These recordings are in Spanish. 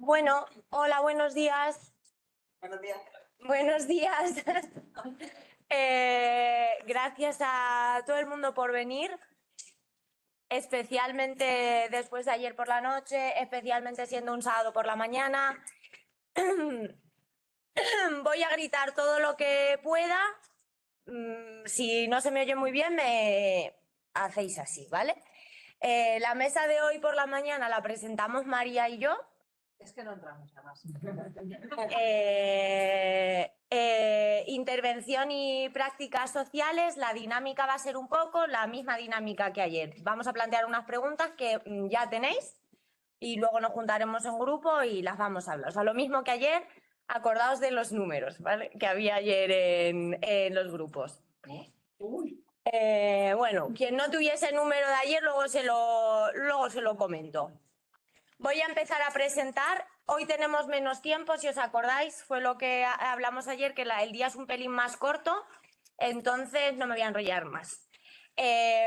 Bueno, hola, buenos días. Buenos días. Buenos días. Gracias a todo el mundo por venir, especialmente después de ayer por la noche, especialmente siendo un sábado por la mañana. Voy a gritar todo lo que pueda. Si no se me oye muy bien, me hacéis así, ¿vale? La mesa de hoy por la mañana la presentamos María y yo. Es que no entramos ya más. Intervención y prácticas sociales, la dinámica va a ser un poco la misma dinámica que ayer. Vamos a plantear unas preguntas que ya tenéis y luego nos juntaremos en grupo y las vamos a hablar. O sea, lo mismo que ayer, acordaos de los números, ¿vale? Que había ayer en los grupos. Uy. Bueno, quien no tuviese el número de ayer, luego se lo comento. Voy a empezar a presentar. Hoy tenemos menos tiempo, si os acordáis, fue lo que hablamos ayer, que el día es un pelín más corto, entonces no me voy a enrollar más.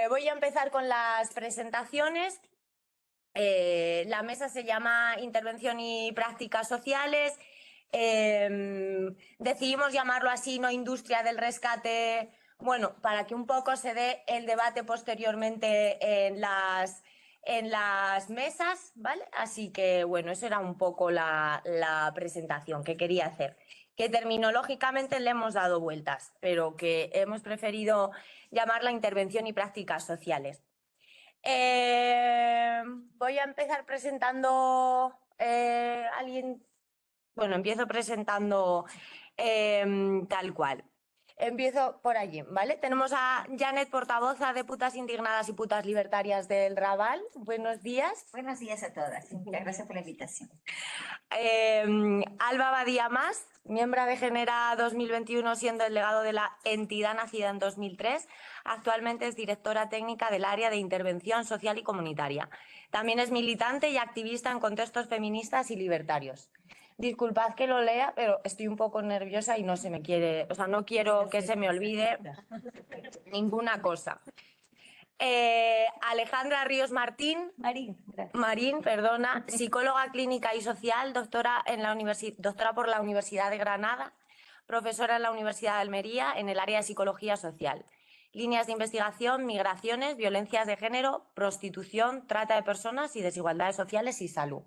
Voy a empezar con las presentaciones. La mesa se llama Intervención y Prácticas Sociales. Decidimos llamarlo así, no Industria del Rescate, bueno, para que un poco se dé el debate posteriormente en las mesas, ¿vale? Así que, bueno, eso era un poco la presentación que quería hacer, que terminológicamente le hemos dado vueltas, pero que hemos preferido llamarla Intervención y Prácticas Sociales. Voy a empezar presentando alguien. Bueno, empiezo presentando tal cual. Empiezo por allí, ¿vale? Tenemos a Janet, portavoza de Putas Indignadas y Putas Libertarias del Raval. Buenos días. Buenos días a todas. Muchas gracias por la invitación. Alba Badía Mas, miembro de Genera 2021, siendo el delegado de la entidad nacida en 2003. Actualmente es directora técnica del área de intervención social y comunitaria. También es militante y activista en contextos feministas y libertarios. Disculpad que lo lea, pero estoy un poco nerviosa y no se me quiere, o sea, no quiero que se me olvide ninguna cosa. Alejandra Ríos Marín, perdona, psicóloga clínica y social, doctora por la Universidad de Granada, profesora en la Universidad de Almería en el área de psicología social. Líneas de investigación, migraciones, violencias de género, prostitución, trata de personas y desigualdades sociales y salud.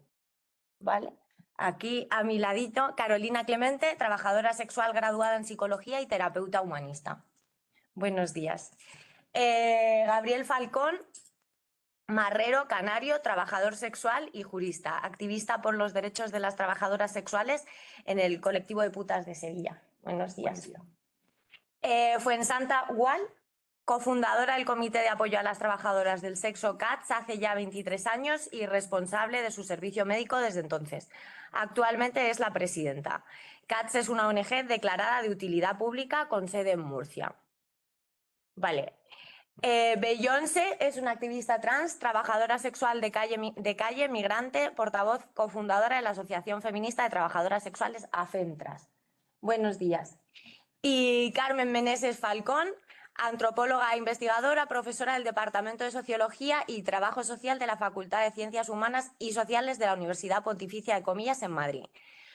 ¿Vale? Aquí a mi ladito, Carolina Clemente, trabajadora sexual graduada en psicología y terapeuta humanista. Buenos días. Gabriel Falcón, marrero, canario, trabajador sexual y jurista, activista por los derechos de las trabajadoras sexuales en el colectivo de putas de Sevilla. Buenos días. Fuensanta Gual, cofundadora del Comité de Apoyo a las Trabajadoras del Sexo CATS hace ya 23 años y responsable de su servicio médico desde entonces. Actualmente es la presidenta. CATS es una ONG declarada de utilidad pública con sede en Murcia. Vale. Beyoncé es una activista trans, trabajadora sexual de calle, migrante, portavoz cofundadora de la Asociación Feminista de Trabajadoras Sexuales AFEMTRAS. Buenos días. Y Carmen Meneses Falcón, antropóloga e investigadora, profesora del Departamento de Sociología y Trabajo Social de la Facultad de Ciencias Humanas y Sociales de la Universidad Pontificia de Comillas en Madrid.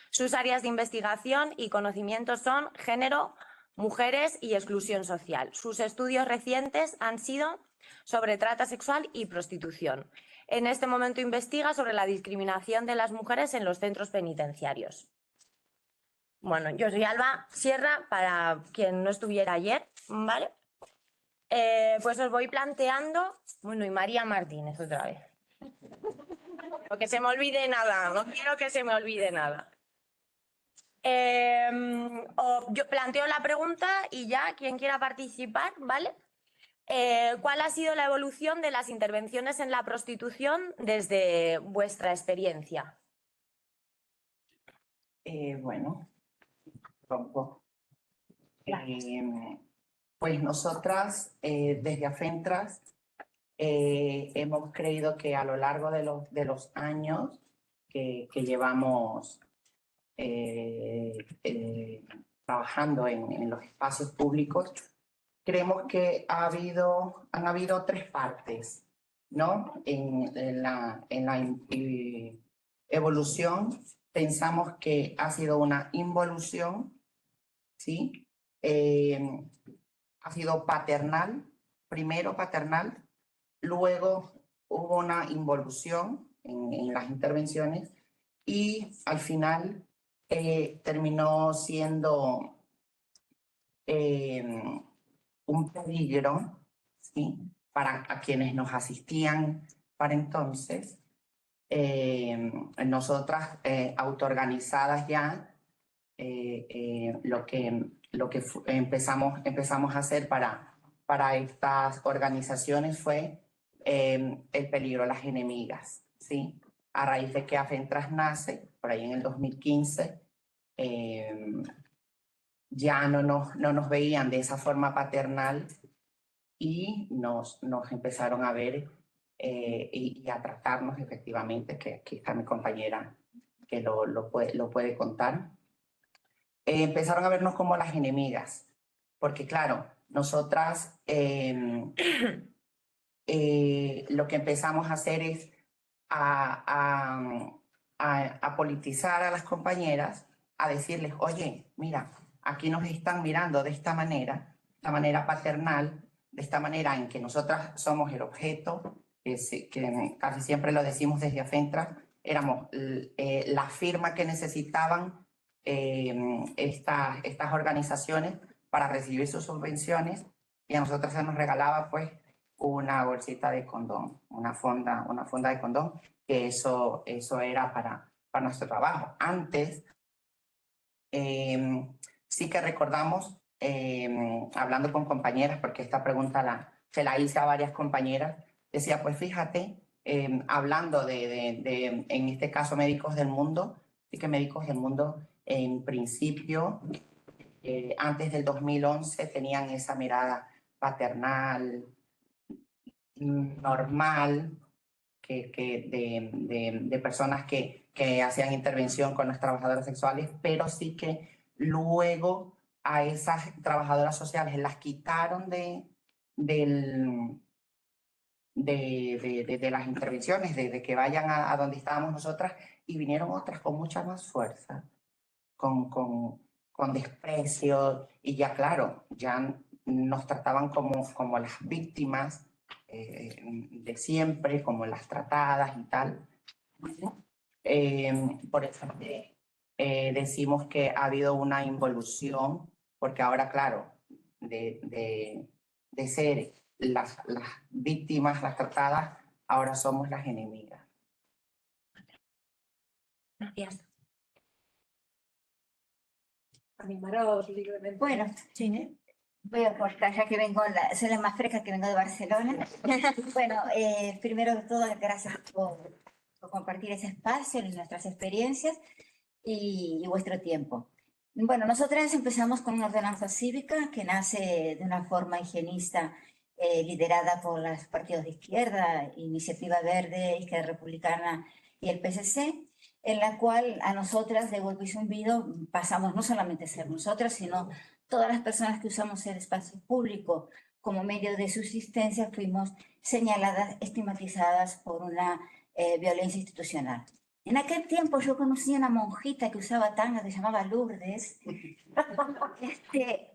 Sus áreas de investigación y conocimiento son género, mujeres y exclusión social. Sus estudios recientes han sido sobre trata sexual y prostitución. En este momento investiga sobre la discriminación de las mujeres en los centros penitenciarios. Bueno, yo soy Alba Sierra, para quien no estuviera ayer, ¿vale? Pues os voy planteando, bueno, y María Martínez otra vez. No que se me olvide nada, no quiero que se me olvide nada. Yo planteo la pregunta y ya, quien quiera participar, ¿vale? ¿Cuál ha sido la evolución de las intervenciones en la prostitución desde vuestra experiencia? Bueno, poco. Pues nosotras desde Afentras hemos creído que a lo largo de los años que llevamos trabajando en los espacios públicos, creemos que han habido tres partes, ¿no? En la evolución pensamos que ha sido una involución, ¿sí? Ha sido paternal, primero paternal, luego hubo una involución en las intervenciones y al final terminó siendo un peligro, ¿sí? Para a quienes nos asistían para entonces. Nosotras autoorganizadas ya, empezamos a hacer para estas organizaciones fue el peligro, las enemigas, ¿sí? A raíz de que AFENTRAS nace, por ahí en el 2015, ya no nos veían de esa forma paternal y nos empezaron a ver y a tratarnos efectivamente, que aquí está mi compañera que lo puede contar. Empezaron a vernos como las enemigas, porque claro, nosotras lo que empezamos a hacer es a politizar a las compañeras, a decirles, oye, mira, aquí nos están mirando de esta manera paternal, de esta manera en que nosotras somos el objeto, que casi siempre lo decimos desde AFENTRAS, éramos la firma que necesitaban estas organizaciones para recibir sus subvenciones, y a nosotras se nos regalaba pues una bolsita de condón, una funda de condón, que eso era para nuestro trabajo. Antes, sí que recordamos, hablando con compañeras, porque esta pregunta se la hice a varias compañeras, decía, pues fíjate, hablando en este caso, Médicos del Mundo, sí que Médicos del Mundo, en principio, antes del 2011, tenían esa mirada paternal, normal, de personas que hacían intervención con las trabajadoras sexuales, pero sí que luego a esas trabajadoras sociales las quitaron de las intervenciones, de que vayan a donde estábamos nosotras, y vinieron otras con mucha más fuerza, con desprecio, y ya claro, ya nos trataban como las víctimas de siempre, como las tratadas y tal. Por eso decimos que ha habido una involución, porque ahora, claro, de ser las víctimas, las tratadas, ahora somos las enemigas. Gracias. Animaros libremente. Bueno, sí. voy a cortar, ya que soy la más fresca que vengo de Barcelona. Bueno, primero de todo, gracias por compartir ese espacio, nuestras experiencias y vuestro tiempo. Bueno, nosotras empezamos con una ordenanza cívica que nace de una forma higienista, liderada por los partidos de izquierda, Iniciativa Verde, Izquierda Republicana y el PSC, en la cual a nosotras de Golpe y Zumbido pasamos no solamente a ser nosotras, sino todas las personas que usamos el espacio público como medio de subsistencia fuimos señaladas, estigmatizadas por una violencia institucional. En aquel tiempo yo conocí a una monjita que usaba tanga, que se llamaba Lourdes,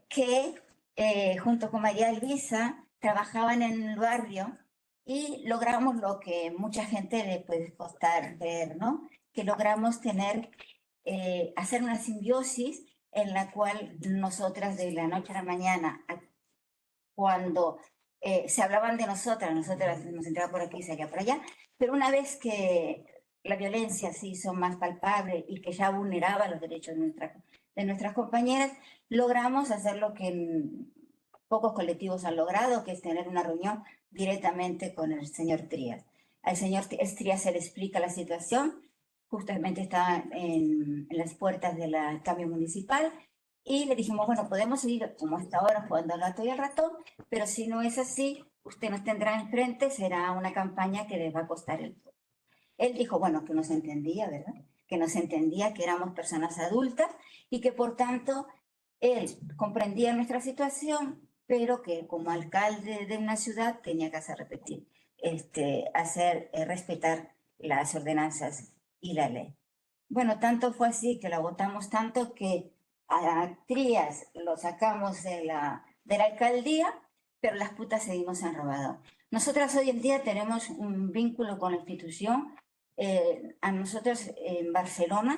que junto con María Luisa trabajaban en el barrio y logramos lo que mucha gente le puede costar ver, ¿no? Que logramos hacer una simbiosis en la cual nosotras de la noche a la mañana, cuando se hablaban de nosotras nos entraba por aquí, se allá por allá, pero una vez que la violencia se hizo más palpable y que ya vulneraba los derechos de nuestras compañeras, logramos hacer lo que pocos colectivos han logrado, que es tener una reunión directamente con el señor Trías. Al señor Trías se le explica la situación, justamente estaba en las puertas del cambio municipal, y le dijimos, bueno, podemos seguir como hasta ahora jugando al gato y al ratón, pero si no es así, usted nos tendrá enfrente, será una campaña que les va a costar el todo. Él dijo, bueno, que nos entendía, ¿verdad? Que nos entendía que éramos personas adultas y que por tanto él comprendía nuestra situación, pero que como alcalde de una ciudad tenía que hacer respetar las ordenanzas y la ley. Bueno, tanto fue así que la votamos tanto que a Trías lo sacamos de la alcaldía, pero las putas seguimos en Robador. Nosotras hoy en día tenemos un vínculo con la institución. A nosotros en Barcelona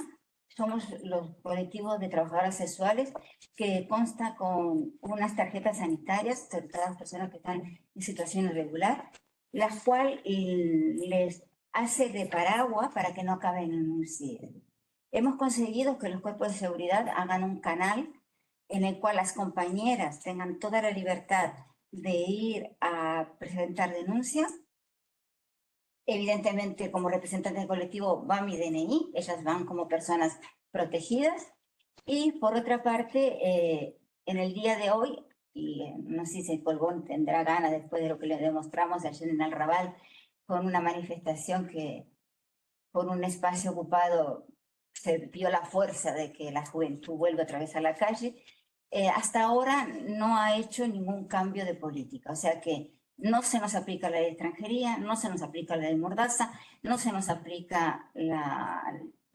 somos los colectivos de trabajadoras sexuales que consta con unas tarjetas sanitarias, sobre todo las personas que están en situación irregular, las cuales les hace de paraguas para que no acaben en un CIE. Hemos conseguido que los cuerpos de seguridad hagan un canal en el cual las compañeras tengan toda la libertad de ir a presentar denuncias. Evidentemente, como representante del colectivo va mi DNI, ellas van como personas protegidas. Y por otra parte, en el día de hoy, y no sé si el Colbón tendrá ganas después de lo que le demostramos ayer en el Raval, con una manifestación que por un espacio ocupado se vio la fuerza de que la juventud vuelva otra vez a la calle, hasta ahora no ha hecho ningún cambio de política. O sea que no se nos aplica la ley de extranjería, no se nos aplica la ley de Mordaza, no se nos aplica la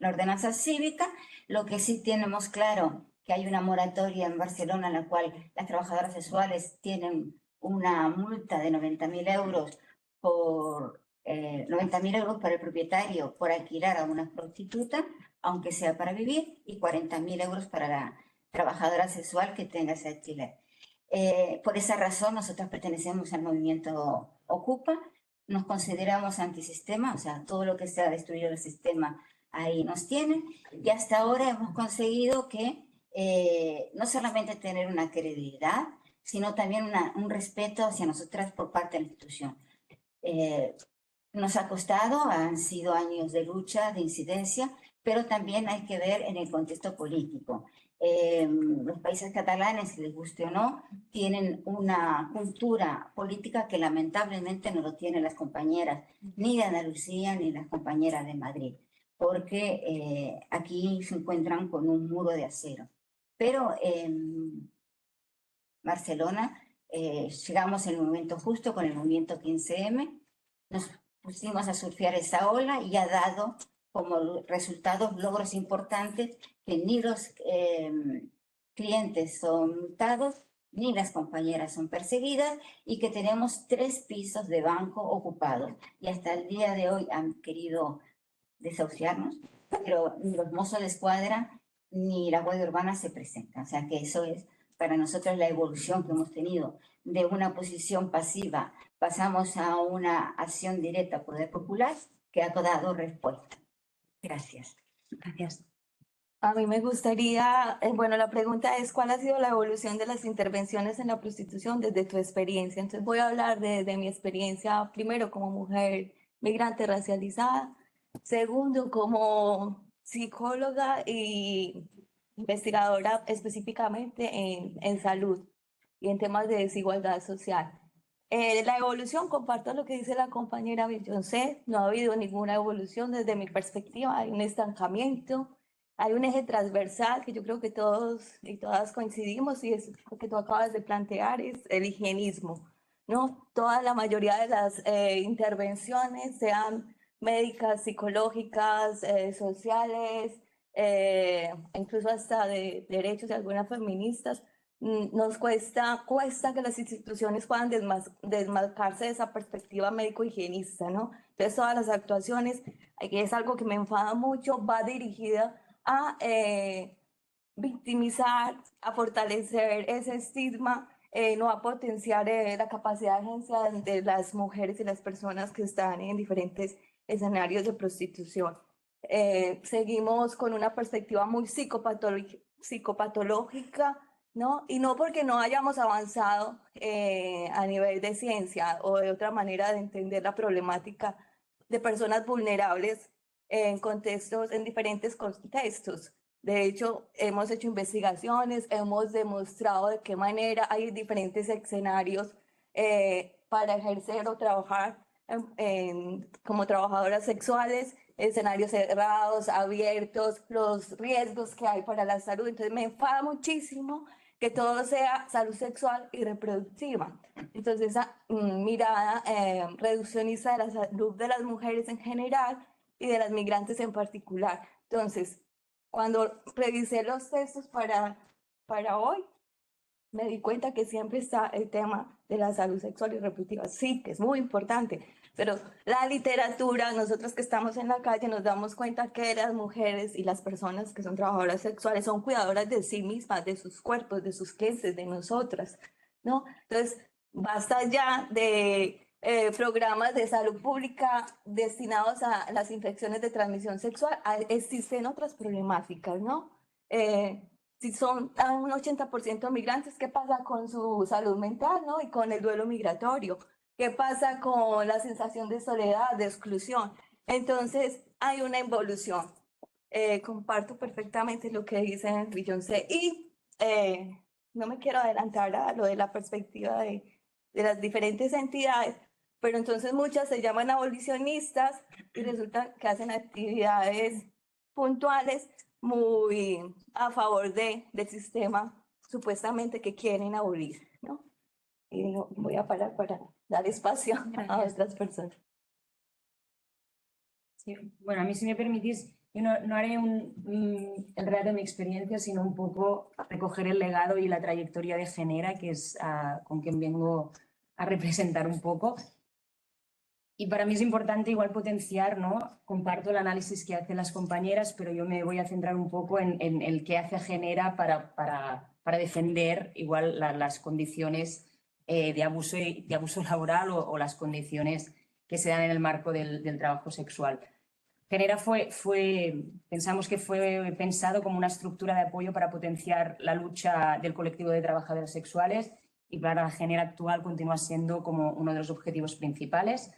ordenanza cívica. Lo que sí tenemos claro que hay una moratoria en Barcelona en la cual las trabajadoras sexuales tienen una multa de 90.000 euros por 90.000 euros para el propietario por alquilar a una prostituta, aunque sea para vivir, y 40.000 euros para la trabajadora sexual que tenga ese alquiler. Por esa razón, nosotros pertenecemos al movimiento Ocupa, nos consideramos antisistema, o sea, todo lo que sea destruir el sistema ahí nos tiene, y hasta ahora hemos conseguido que no solamente tener una credibilidad, sino también un respeto hacia nosotras por parte de la institución. Nos ha costado, han sido años de lucha, de incidencia, pero también hay que ver en el contexto político. Los países catalanes, les guste o no, tienen una cultura política que lamentablemente no lo tienen las compañeras ni de Andalucía ni las compañeras de Madrid, porque aquí se encuentran con un muro de acero. Pero en Barcelona llegamos en el momento justo con el movimiento 15M, nos pusimos a surfear esa ola y ha dado como resultados logros importantes que ni los clientes son multados, ni las compañeras son perseguidas y que tenemos 3 pisos de banco ocupados. Y hasta el día de hoy han querido desahuciarnos, pero ni los mozos de escuadra ni la Guardia Urbana se presentan. O sea que eso es para nosotros la evolución que hemos tenido de una posición pasiva pasamos a una acción directa poder popular que ha dado respuesta. Gracias. Gracias. A mí me gustaría, bueno, la pregunta es, ¿cuál ha sido la evolución de las intervenciones en la prostitución desde tu experiencia? Entonces voy a hablar de mi experiencia, primero como mujer migrante racializada, segundo como psicóloga y investigadora específicamente en salud y en temas de desigualdad social. La evolución, comparto lo que dice la compañera Beyoncé, no ha habido ninguna evolución desde mi perspectiva, hay un estancamiento, hay un eje transversal que yo creo que todos y todas coincidimos y es lo que tú acabas de plantear, es el higienismo, ¿no? Toda la mayoría de las intervenciones, sean médicas, psicológicas, sociales, incluso hasta de derechos de algunas feministas, nos cuesta que las instituciones puedan desmarcarse de esa perspectiva médico-higienista, ¿no? Entonces, todas las actuaciones, que es algo que me enfada mucho, va dirigida a victimizar, a fortalecer ese estigma, no a potenciar la capacidad de agencia de las mujeres y las personas que están en diferentes escenarios de prostitución. Seguimos con una perspectiva muy psicopatológica, ¿no? Y no porque no hayamos avanzado a nivel de ciencia o de otra manera de entender la problemática de personas vulnerables en diferentes contextos. De hecho, hemos hecho investigaciones, hemos demostrado de qué manera hay diferentes escenarios para ejercer o trabajar como trabajadoras sexuales, escenarios cerrados, abiertos, los riesgos que hay para la salud. Entonces me enfada muchísimo que todo sea salud sexual y reproductiva. Entonces esa mirada reduccionista de la salud de las mujeres en general y de las migrantes en particular. Entonces, cuando revisé los textos para hoy, me di cuenta que siempre está el tema de la salud sexual y reproductiva. Sí, que es muy importante, pero la literatura, nosotros que estamos en la calle nos damos cuenta que las mujeres y las personas que son trabajadoras sexuales son cuidadoras de sí mismas, de sus cuerpos, de sus clientes, de nosotras, ¿no? Entonces, basta ya de programas de salud pública destinados a las infecciones de transmisión sexual. Existen otras problemáticas, ¿no? Si son un 80% migrantes, ¿qué pasa con su salud mental, ¿no? Y con el duelo migratorio. ¿Qué pasa con la sensación de soledad, de exclusión? Entonces, hay una involución. Comparto perfectamente lo que dice Beyoncé y no me quiero adelantar a lo de la perspectiva de las diferentes entidades, pero entonces muchas se llaman abolicionistas y resulta que hacen actividades puntuales muy a favor del sistema supuestamente que quieren abolir, ¿no? Y voy a parar para dar espacio a otras personas. Sí, bueno, a mí si me permitís, yo no haré el relato de mi experiencia, sino un poco recoger el legado y la trayectoria de Genera, que es con quien vengo a representar un poco. Y para mí es importante igual potenciar, ¿no? Comparto el análisis que hacen las compañeras, pero yo me voy a centrar un poco en el que hace Genera para defender igual las condiciones de abuso laboral o las condiciones que se dan en el marco del trabajo sexual. Genera pensamos que fue pensado como una estructura de apoyo para potenciar la lucha del colectivo de trabajadoras sexuales y para la Genera actual continúa siendo como uno de los objetivos principales.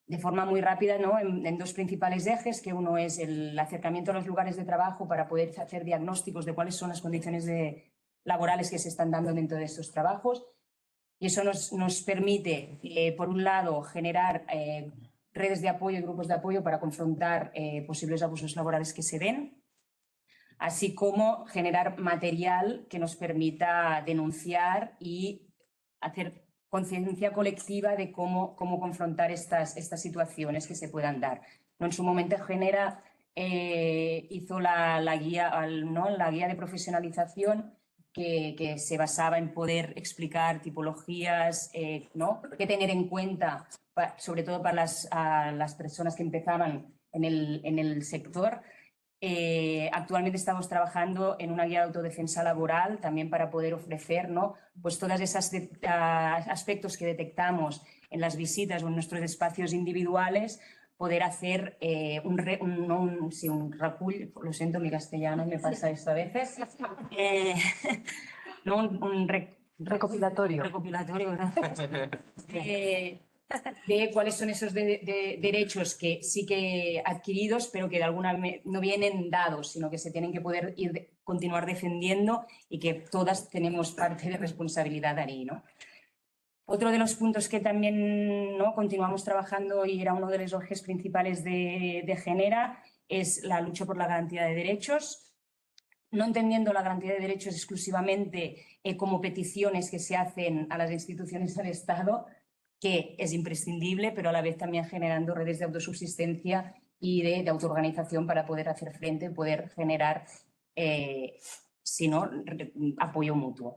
De forma muy rápida, ¿no? en dos principales ejes, que uno es el acercamiento a los lugares de trabajo para poder hacer diagnósticos de cuáles son las condiciones laborales que se están dando dentro de estos trabajos. Y eso nos permite, por un lado, generar redes de apoyo y grupos de apoyo para confrontar posibles abusos laborales que se den, así como generar material que nos permita denunciar y hacer conciencia colectiva de cómo confrontar estas situaciones que se puedan dar. ¿No? En su momento Genera hizo la guía de profesionalización que se basaba en poder explicar tipologías, ¿no? qué tener en cuenta, sobre todo para las personas que empezaban en el sector. Actualmente estamos trabajando en una guía de autodefensa laboral también para poder ofrecer, ¿no? pues todos esos aspectos que detectamos en las visitas o en nuestros espacios individuales, poder hacer un recull, lo siento, mi castellano me pasa esto a veces, no, recopilatorio. Recopilatorio, gracias. De cuáles son esos derechos que sí que adquiridos, pero que de alguna manera no vienen dados, sino que se tienen que poder continuar defendiendo y que todas tenemos parte de responsabilidad ahí, ¿no? Otro de los puntos que también, ¿no? continuamos trabajando y era uno de los ejes principales de Genera es la lucha por la garantía de derechos. No entendiendo la garantía de derechos exclusivamente como peticiones que se hacen a las instituciones del Estado, que es imprescindible, pero a la vez también generando redes de autosubsistencia y de autoorganización para poder hacer frente, poder generar, si no, apoyo mutuo.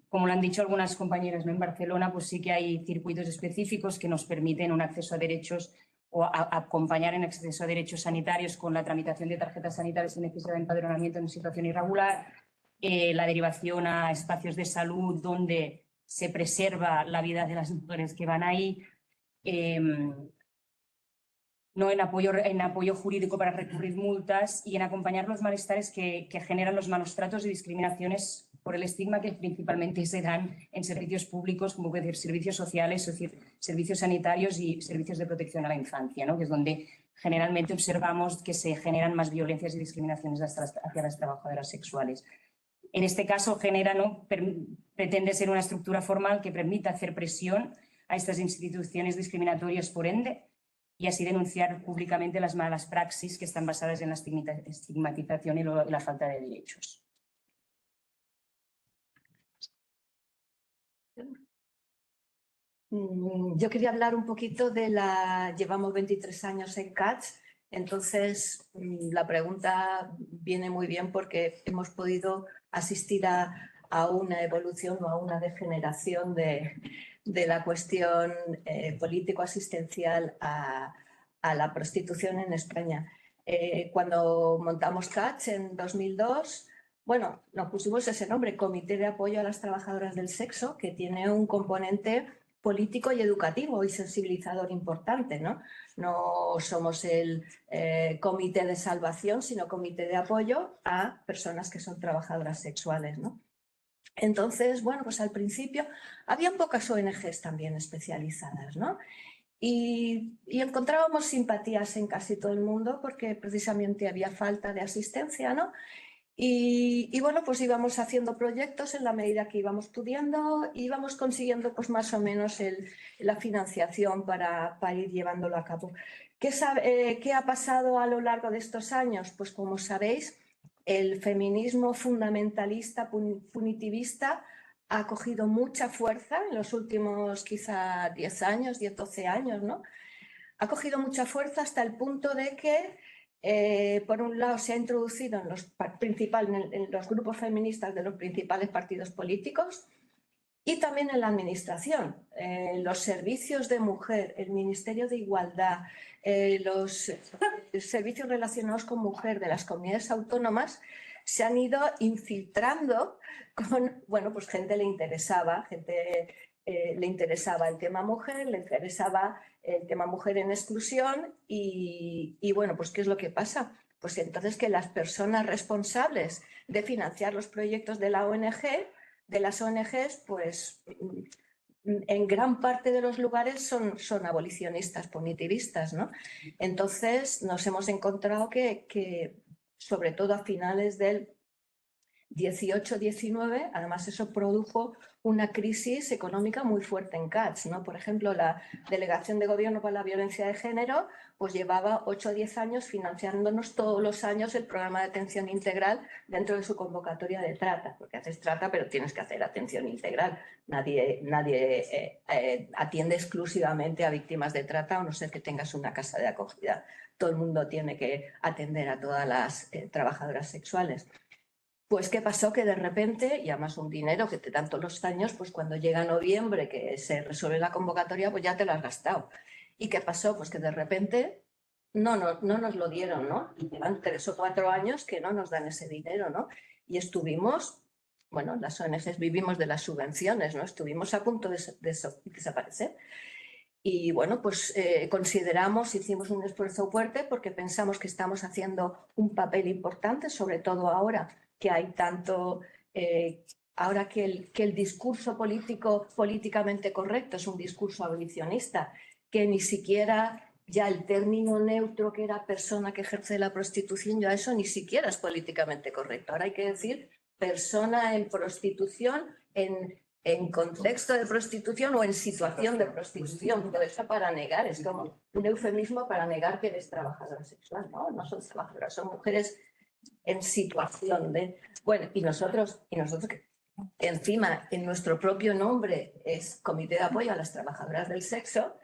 Como lo han dicho algunas compañeras, ¿no? en Barcelona pues sí que hay circuitos específicos que nos permiten un acceso a derechos o acompañar en acceso a derechos sanitarios con la tramitación de tarjetas sanitarias sin necesidad de empadronamiento en situación irregular, la derivación a espacios de salud donde se preserva la vida de las mujeres que van ahí, no en apoyo jurídico para recurrir multas y en acompañar los malestares que generan los malos tratos y discriminaciones por el estigma que principalmente se dan en servicios públicos, como puede ser servicios sociales, servicios sanitarios y servicios de protección a la infancia, ¿no? que es donde generalmente observamos que se generan más violencias y discriminaciones hacia las trabajadoras sexuales. En este caso, Genera, ¿no? pretende ser una estructura formal que permita hacer presión a estas instituciones discriminatorias por ende y así denunciar públicamente las malas praxis que están basadas en la estigmatización y la falta de derechos. Yo quería hablar un poquito de llevamos 23 años en CATS, entonces la pregunta viene muy bien porque hemos podido asistir a una evolución o a una degeneración de la cuestión político-asistencial a la prostitución en España. Cuando montamos CATS en 2002, bueno, nos pusimos ese nombre, Comité de Apoyo a las Trabajadoras del Sexo, que tiene un componente político y educativo y sensibilizador importante, ¿no? No somos el comité de salvación, sino comité de apoyo a personas que son trabajadoras sexuales, ¿no? Entonces, bueno, pues al principio había pocas ONGs también especializadas, ¿no? Y encontrábamos simpatías en casi todo el mundo porque precisamente había falta de asistencia, ¿no? Y bueno, pues íbamos haciendo proyectos en la medida que íbamos pudiendo, íbamos consiguiendo pues más o menos la financiación para ir llevándolo a cabo. ¿Qué ha pasado a lo largo de estos años? Pues como sabéis, el feminismo fundamentalista, punitivista, ha cogido mucha fuerza en los últimos quizá 10 años, 10, 12 años, ¿no? Ha cogido mucha fuerza hasta el punto de que por un lado, se ha introducido en los grupos feministas de los principales partidos políticos y también en la administración. Los servicios de mujer, el Ministerio de Igualdad, los servicios relacionados con mujer de las comunidades autónomas se han ido infiltrando con, bueno, pues gente le interesaba el tema mujer, le interesaba el tema mujer en exclusión y bueno, pues ¿qué es lo que pasa? Pues entonces que las personas responsables de financiar los proyectos de las ONGs, pues en gran parte de los lugares son abolicionistas, punitivistas, ¿no? Entonces nos hemos encontrado que sobre todo a finales del 18-19, además eso produjo una crisis económica muy fuerte en CATS, ¿no? Por ejemplo, la Delegación de Gobierno para la Violencia de Género pues llevaba 8 o 10 años financiándonos todos los años el programa de atención integral dentro de su convocatoria de trata, porque haces trata pero tienes que hacer atención integral. Nadie atiende exclusivamente a víctimas de trata, a no ser que tengas una casa de acogida. Todo el mundo tiene que atender a todas las trabajadoras sexuales. Pues ¿qué pasó? Que de repente, y además un dinero que te dan todos los años, pues cuando llega noviembre que se resuelve la convocatoria, pues ya te lo has gastado. ¿Y qué pasó? Pues que de repente no nos lo dieron, ¿no? Y llevan 3 o 4 años que no nos dan ese dinero, ¿no? Y estuvimos, bueno, las ONGs vivimos de las subvenciones, ¿no? Estuvimos a punto de desaparecer. Y bueno, pues hicimos un esfuerzo fuerte porque pensamos que estamos haciendo un papel importante, sobre todo ahora que hay tanto, ahora que el discurso políticamente correcto es un discurso abolicionista, que ni siquiera ya el término neutro que era persona que ejerce la prostitución, ya eso ni siquiera es políticamente correcto. Ahora hay que decir persona en prostitución, en contexto de prostitución o en situación de prostitución. Todo eso para negar, es como un eufemismo para negar que eres trabajadora sexual, ¿no? No son trabajadoras, son mujeres en situación de... Bueno, y nosotros que encima en nuestro propio nombre es Comité de Apoyo a las Trabajadoras del Sexo,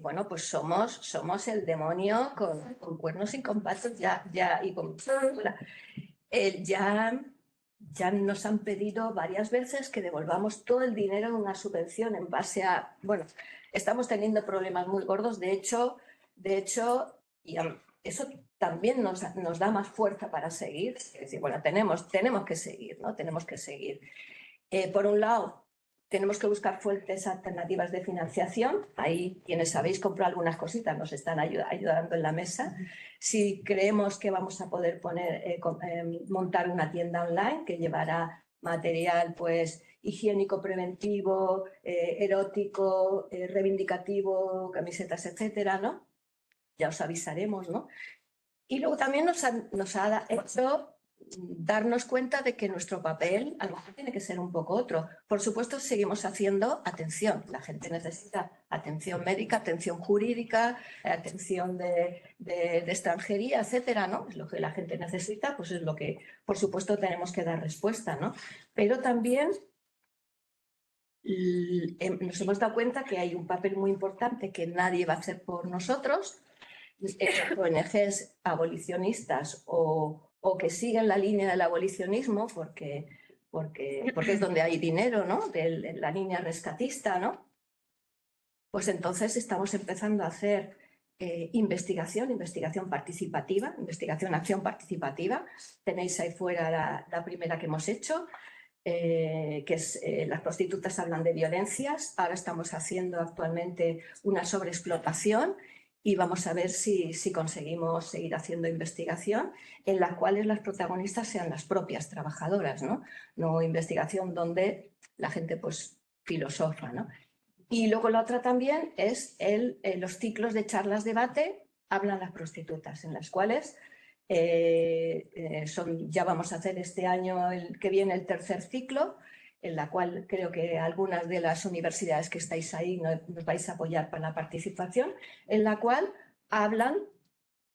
bueno, pues somos el demonio con cuernos y con patos y con... Ya nos han pedido varias veces que devolvamos todo el dinero en una subvención en base a... Bueno, estamos teniendo problemas muy gordos, de hecho y eso también nos da más fuerza para seguir. Es decir, bueno, tenemos que seguir, ¿no? Tenemos que seguir. Por un lado, tenemos que buscar fuentes alternativas de financiación. Ahí, quienes sabéis, compro algunas cositas, nos están ayudando en la mesa. Si creemos que vamos a poder montar una tienda online que llevará material pues, higiénico preventivo, erótico, reivindicativo, camisetas, etcétera, ¿no? Ya os avisaremos, ¿no? Y luego también nos ha hecho darnos cuenta de que nuestro papel a lo mejor tiene que ser un poco otro. Por supuesto, seguimos haciendo atención. La gente necesita atención médica, atención jurídica, atención de extranjería, etcétera, ¿no? Es lo que la gente necesita, pues es lo que, por supuesto, tenemos que dar respuesta, ¿no? Pero también nos hemos dado cuenta que hay un papel muy importante que nadie va a hacer por nosotros, ONGs abolicionistas o que siguen la línea del abolicionismo porque es donde hay dinero, ¿no? De la línea rescatista, ¿no? Pues entonces estamos empezando a hacer investigación participativa, acción participativa. Tenéis ahí fuera la primera que hemos hecho, que es las prostitutas hablan de violencias. Ahora estamos haciendo actualmente una sobreexplotación y vamos a ver si conseguimos seguir haciendo investigación en la cual las protagonistas sean las propias trabajadoras, ¿no? No investigación donde la gente pues filosofa, ¿no? Y luego la otra también es los ciclos de charlas debate hablan las prostitutas, en las cuales ya vamos a hacer este año el que viene el tercer ciclo, en la cual creo que algunas de las universidades que estáis ahí nos vais a apoyar para la participación, en la cual hablan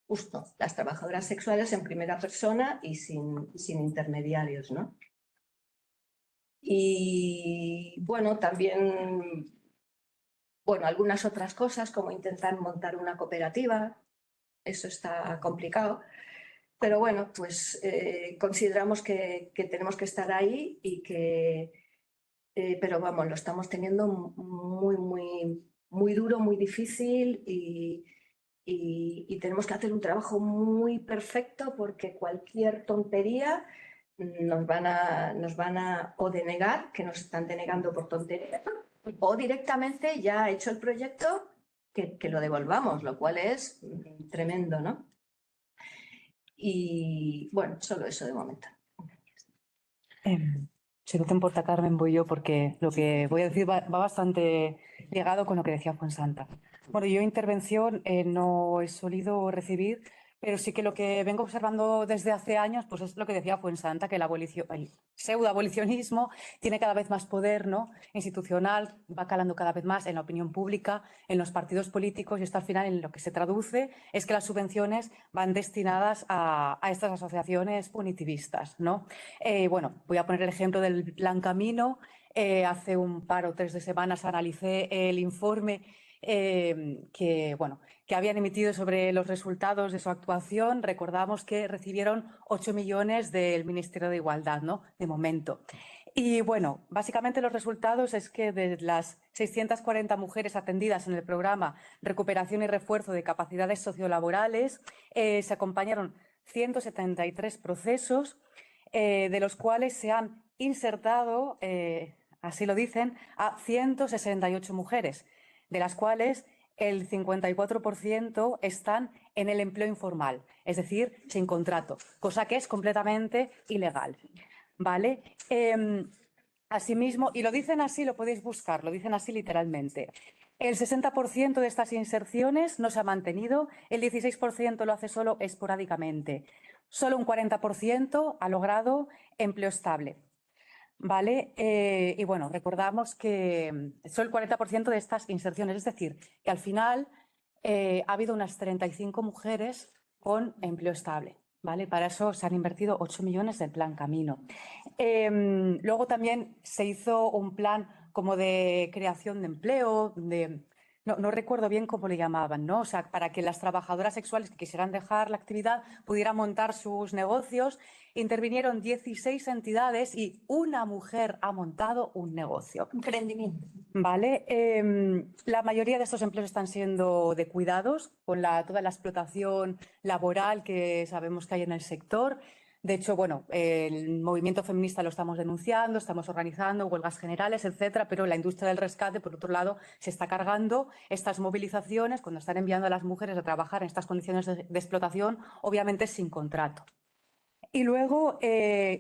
justo las trabajadoras sexuales en primera persona y sin intermediarios, ¿no? Y bueno, también algunas otras cosas como intentar montar una cooperativa, eso está complicado. Pero bueno, pues consideramos que tenemos que estar ahí y pero vamos, lo estamos teniendo muy duro, muy difícil y tenemos que hacer un trabajo muy perfecto porque cualquier tontería nos van a o denegar, que nos están denegando por tontería, o directamente ya hecho el proyecto que lo devolvamos, lo cual es tremendo, ¿no? Y bueno, solo eso de momento. Si no te importa, Carmen, voy yo porque lo que voy a decir va bastante ligado con lo que decía Fuensanta. Bueno, yo intervención no he solido recibir, pero sí que lo que vengo observando desde hace años pues es lo que decía Fuensanta, que el pseudoabolicionismo tiene cada vez más poder, ¿no? Institucional, va calando cada vez más en la opinión pública, en los partidos políticos, y esto al final en lo que se traduce es que las subvenciones van destinadas a estas asociaciones punitivistas, ¿no? Bueno, voy a poner el ejemplo del Plan Camino. Hace un par o 3 de semanas analicé el informe que habían emitido sobre los resultados de su actuación. Recordamos que recibieron 8 millones del Ministerio de Igualdad, ¿no? De momento. Y bueno, básicamente los resultados es que de las 640 mujeres atendidas en el programa Recuperación y Refuerzo de Capacidades Sociolaborales, se acompañaron 173 procesos, de los cuales se han insertado, así lo dicen, a 168 mujeres, de las cuales el 54% están en el empleo informal, es decir, sin contrato, cosa que es completamente ilegal, ¿vale? Asimismo, y lo dicen así, lo podéis buscar, lo dicen así literalmente. El 60% de estas inserciones no se ha mantenido, el 16% lo hace solo esporádicamente. Solo un 40% ha logrado empleo estable, ¿vale? Y bueno, recordamos que solo el 40% de estas inserciones, es decir, que al final ha habido unas 35 mujeres con empleo estable, ¿vale? Para eso se han invertido 8 millones del Plan Camino. Luego también se hizo un plan como de creación de empleo, no recuerdo bien cómo le llamaban, ¿no? O sea, para que las trabajadoras sexuales que quisieran dejar la actividad pudieran montar sus negocios. Intervinieron 16 entidades y una mujer ha montado un negocio. Emprendimiento. Vale. La mayoría de estos empleos están siendo de cuidados, con toda la explotación laboral que sabemos que hay en el sector. De hecho, bueno, el movimiento feminista lo estamos denunciando, estamos organizando huelgas generales, etcétera, pero la industria del rescate, por otro lado, se está cargando estas movilizaciones cuando están enviando a las mujeres a trabajar en estas condiciones de explotación, obviamente sin contrato. Y luego,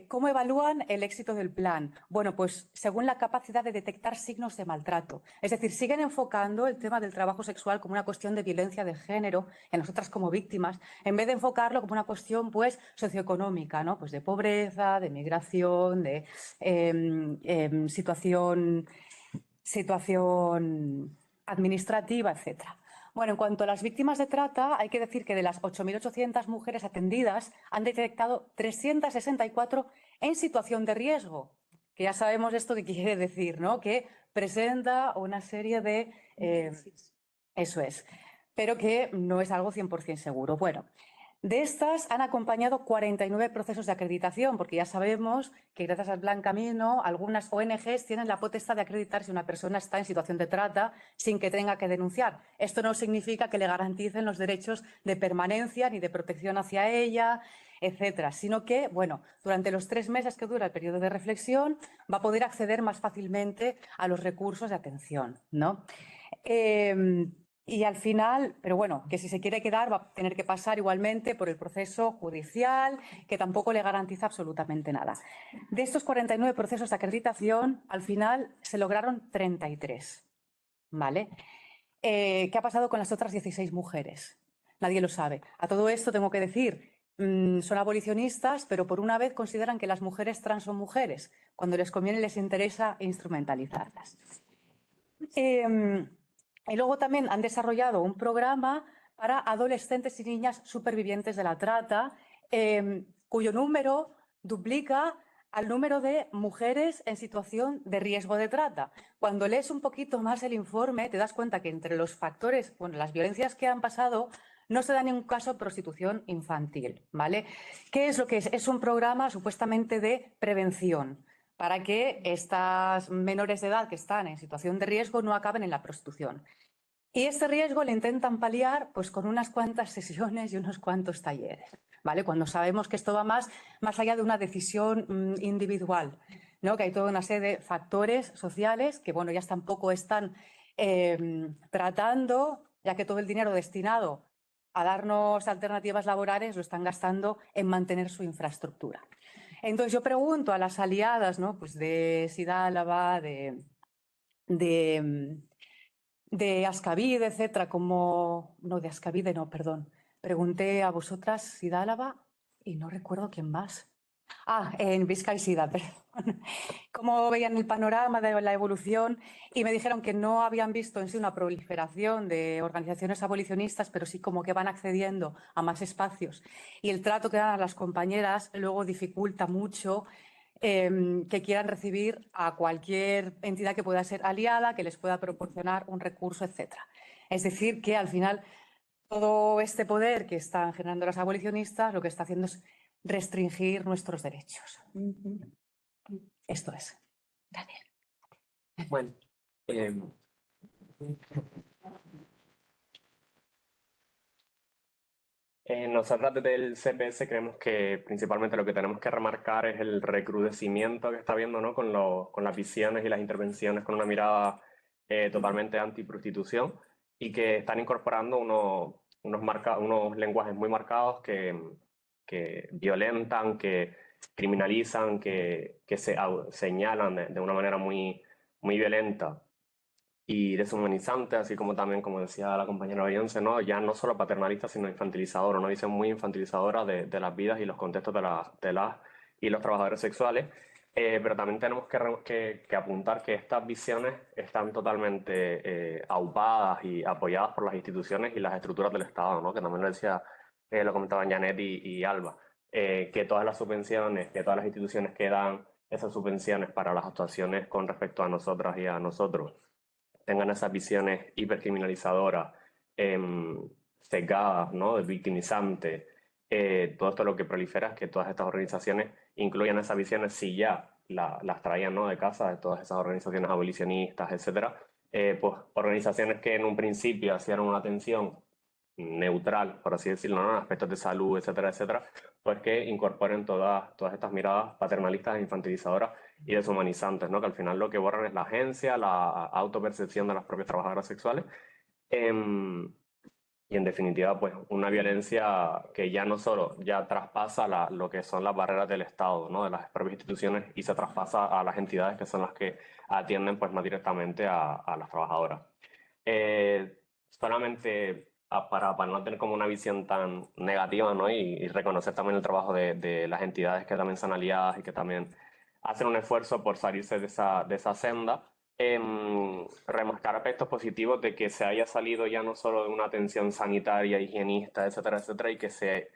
¿cómo evalúan el éxito del plan? Bueno, pues según la capacidad de detectar signos de maltrato. Es decir, siguen enfocando el tema del trabajo sexual como una cuestión de violencia de género en nosotras como víctimas, en vez de enfocarlo como una cuestión pues socioeconómica, ¿no? Pues de pobreza, de migración, de situación administrativa, etcétera. Bueno, en cuanto a las víctimas de trata, hay que decir que de las 8.800 mujeres atendidas han detectado 364 en situación de riesgo. que ya sabemos esto que quiere decir, ¿no? Que presenta una serie de... eso es, pero que no es algo 100% seguro. Bueno, de estas han acompañado 49 procesos de acreditación, porque ya sabemos que gracias al Plan Camino, algunas ONGs tienen la potestad de acreditar si una persona está en situación de trata sin que tenga que denunciar. Esto no significa que le garanticen los derechos de permanencia ni de protección hacia ella, etcétera, sino que, bueno, durante los 3 meses que dura el periodo de reflexión va a poder acceder más fácilmente a los recursos de atención, ¿no? Y al final, pero bueno, que si se quiere quedar va a tener que pasar igualmente por el proceso judicial, que tampoco le garantiza absolutamente nada. De estos 49 procesos de acreditación, al final se lograron 33, ¿vale? ¿Qué ha pasado con las otras 16 mujeres? Nadie lo sabe. A todo esto tengo que decir, son abolicionistas, pero por una vez consideran que las mujeres trans son mujeres. Cuando les conviene les interesa instrumentalizarlas. Y luego también han desarrollado un programa para adolescentes y niñas supervivientes de la trata, cuyo número duplica al número de mujeres en situación de riesgo de trata. Cuando lees un poquito más el informe, te das cuenta que entre los factores, bueno, las violencias que han pasado, no se da ningún caso prostitución infantil, ¿vale? ¿Qué es lo que es? Es un programa supuestamente de prevención, para que estas menores de edad que están en situación de riesgo no acaben en la prostitución. Y este riesgo le intentan paliar pues, con unas cuantas sesiones y unos cuantos talleres, ¿vale? Cuando sabemos que esto va más allá de una decisión individual, ¿no? Que hay toda una serie de factores sociales que, bueno, ya tampoco están tratando, ya que todo el dinero destinado a darnos alternativas laborales lo están gastando en mantener su infraestructura. Entonces yo pregunto a las aliadas, ¿no? Pues de Sidálava, de Ascavide, etcétera, como... No, de Ascavide no, perdón. Pregunté a vosotras, Sidálava, y no recuerdo quién más. En Vizcaísida, perdón. Cómo veían el panorama de la evolución y me dijeron que no habían visto en sí una proliferación de organizaciones abolicionistas, pero sí como que van accediendo a más espacios. Y el trato que dan a las compañeras luego dificulta mucho que quieran recibir a cualquier entidad que pueda ser aliada, que les pueda proporcionar un recurso, etcétera. Es decir, que al final todo este poder que están generando los abolicionistas lo que está haciendo es restringir nuestros derechos. Esto es. Gracias. Bueno, nosotros desde el CPS creemos que principalmente lo que tenemos que remarcar es el recrudecimiento que está habiendo, ¿no? con las visiones y las intervenciones con una mirada totalmente antiprostitución y que están incorporando unos lenguajes muy marcados que violentan, que criminalizan, que señalan de una manera muy, muy violenta y deshumanizante, así como también, como decía la compañera Beyoncé, ¿no? Ya no solo paternalista, sino infantilizadora, ¿no? Dice muy infantilizadora de las vidas y los contextos de las y los trabajadores sexuales, pero también tenemos que apuntar que estas visiones están totalmente aupadas y apoyadas por las instituciones y las estructuras del Estado, ¿no? Que también lo comentaban Janet y Alba, que todas las subvenciones, que todas las instituciones que dan esas subvenciones para las actuaciones con respecto a nosotras y a nosotros, tengan esas visiones hipercriminalizadoras, sesgadas, ¿no? Victimizantes. Todo esto lo que prolifera es que todas estas organizaciones incluyan esas visiones si ya las traían, ¿no? de casa de todas esas organizaciones abolicionistas, etcétera. Pues organizaciones que en un principio hacían una atención neutral, por así decirlo, ¿no? en aspectos de salud, etcétera, etcétera, pues que incorporen todas estas miradas paternalistas, infantilizadoras y deshumanizantes, ¿no? Que al final lo que borran es la agencia, la autopercepción de las propias trabajadoras sexuales y en definitiva pues una violencia que ya no solo ya traspasa lo que son las barreras del Estado, ¿no? de las propias instituciones y se traspasa a las entidades que son las que atienden pues más directamente a las trabajadoras. Solamente para no tener como una visión tan negativa, ¿no? y reconocer también el trabajo de las entidades que también son aliadas y que también hacen un esfuerzo por salirse de esa senda, remarcar aspectos positivos de que se haya salido ya no solo de una atención sanitaria, higienista, etcétera, etcétera, y que se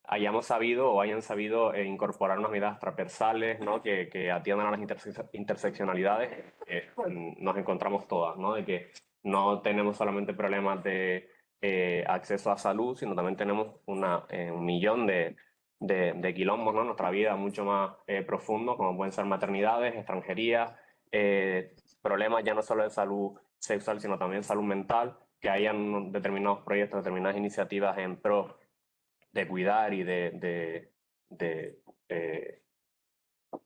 hayamos sabido o hayan sabido incorporar unas miradas transversales, ¿no? que atiendan a las interseccionalidades. Nos encontramos todas, ¿no? De que no tenemos solamente problemas de acceso a salud, sino también tenemos un millón de quilombos, ¿no? En nuestra vida mucho más profundos, como pueden ser maternidades, extranjería, problemas ya no solo de salud sexual, sino también salud mental, que hayan determinados proyectos, determinadas iniciativas en pro de cuidar y de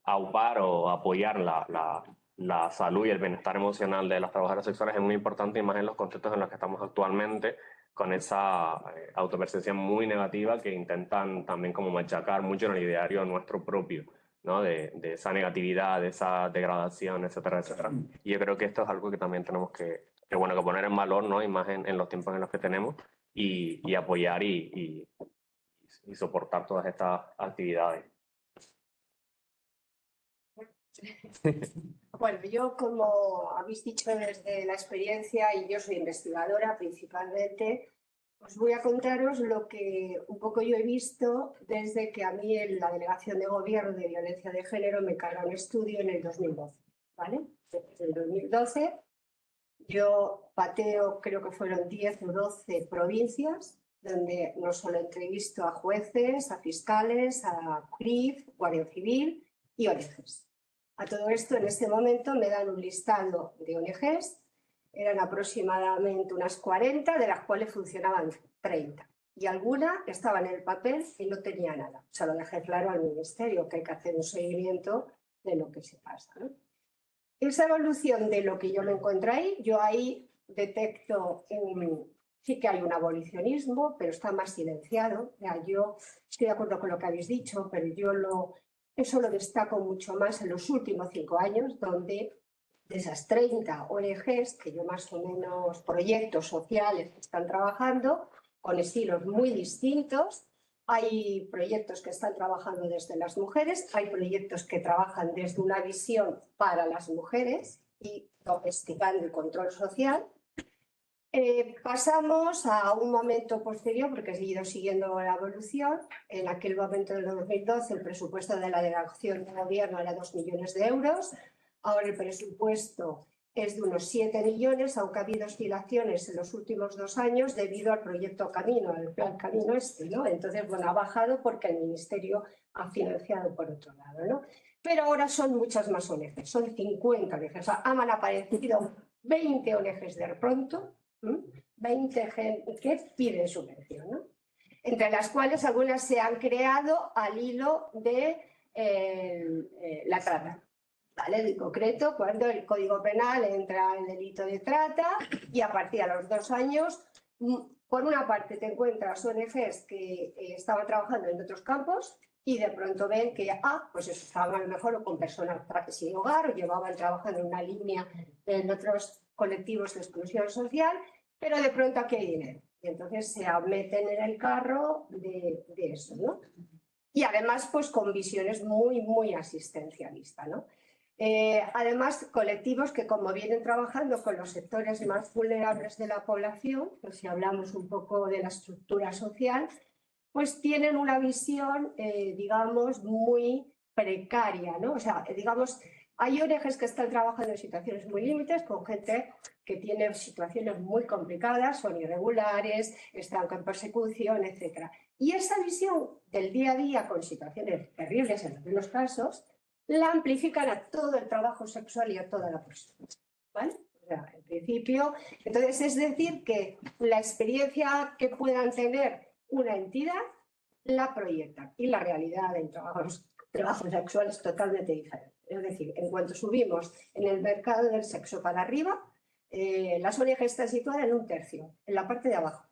aupar o apoyar la salud y el bienestar emocional de las trabajadoras sexuales es muy importante, y más en los contextos en los que estamos actualmente, con esa autopercepción muy negativa que intentan también como machacar mucho en el ideario nuestro propio, ¿no? De esa negatividad, de esa degradación, etcétera, etcétera. Y yo creo que esto es algo que también tenemos que poner en valor, ¿no? Y más en los tiempos en los que tenemos, y apoyar y soportar todas estas actividades. Bueno, yo, como habéis dicho desde la experiencia, y yo soy investigadora principalmente, os voy a contaros lo que un poco yo he visto desde que a mí en la Delegación de Gobierno de Violencia de Género me encargó un estudio en el 2012, ¿vale? Desde el 2012 yo pateo, creo que fueron 10 o 12 provincias, donde no solo entrevisto a jueces, a fiscales, a CRIF, Guardia Civil y ONGs. A todo esto, en este momento, me dan un listado de ONGs, eran aproximadamente unas 40, de las cuales funcionaban 30. Y alguna estaba en el papel y no tenía nada. O sea, lo dejé claro al Ministerio, que hay que hacer un seguimiento de lo que se pasa, ¿no? Esa evolución de lo que yo me encuentro ahí, yo ahí detecto, sí que hay un abolicionismo, pero está más silenciado. Ya, yo estoy de acuerdo con lo que habéis dicho, pero eso lo destaco mucho más en los últimos 5 años, donde de esas 30 ONGs, que yo más o menos, proyectos sociales que están trabajando, con estilos muy distintos. Hay proyectos que están trabajando desde las mujeres, hay proyectos que trabajan desde una visión para las mujeres y domesticando el control social. Pasamos a un momento posterior, porque he seguido siguiendo la evolución. En aquel momento del 2012 el presupuesto de la Delegación de Gobierno era 2 millones de euros. Ahora el presupuesto es de unos 7 millones, aunque ha habido oscilaciones en los últimos 2 años debido al proyecto Camino, al plan Camino ¿no? Entonces, bueno, ha bajado porque el Ministerio ha financiado por otro lado, ¿no? Pero ahora son muchas más ONGs, son 50 ONGs. O sea, han aparecido 20 ONGs de pronto, 20 que piden subvención, ¿no? Entre las cuales algunas se han creado al hilo de la trata. ¿Vale? En concreto, cuando el Código Penal entra el delito de trata, y a partir de los 2 años, por una parte te encuentras ONGs que estaban trabajando en otros campos y de pronto ven que, pues eso, estaban a lo mejor con personas sin hogar o llevaban trabajando en una línea en otros colectivos de exclusión social, pero de pronto aquí hay dinero. Y entonces se meten en el carro de eso, ¿no? Y además, pues con visiones muy, muy asistencialistas, ¿no? Además, colectivos que, como vienen trabajando con los sectores más vulnerables de la población, pues si hablamos un poco de la estructura social, pues tienen una visión, digamos, muy precaria, ¿no? O sea, digamos, hay ONGs que están trabajando en situaciones muy límites, con gente que tiene situaciones muy complicadas, son irregulares, están con persecución, etc. Y esa visión del día a día, con situaciones terribles en algunos casos, la amplifican a todo el trabajo sexual y a toda la prostitución, ¿vale? O sea, en principio, entonces es decir que la experiencia que puedan tener una entidad la proyectan y la realidad del trabajo sexual es totalmente diferente. Es decir, en cuanto subimos en el mercado del sexo para arriba, las ONGs están situadas en 1/3, en la parte de abajo.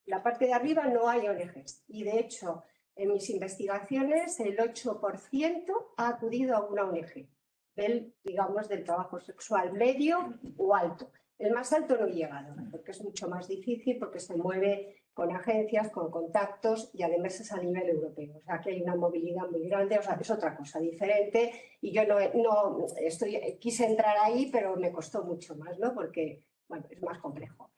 En la parte de arriba no hay ONGs y, de hecho, en mis investigaciones el 8% ha acudido a una ONG digamos, del trabajo sexual medio o alto. El más alto no he llegado, porque es mucho más difícil, porque se mueve con agencias, con contactos y además es a nivel europeo. O sea, que hay una movilidad muy grande, o sea, es otra cosa diferente y yo quise entrar ahí, pero me costó mucho más, ¿no? Porque, bueno, es más complejo.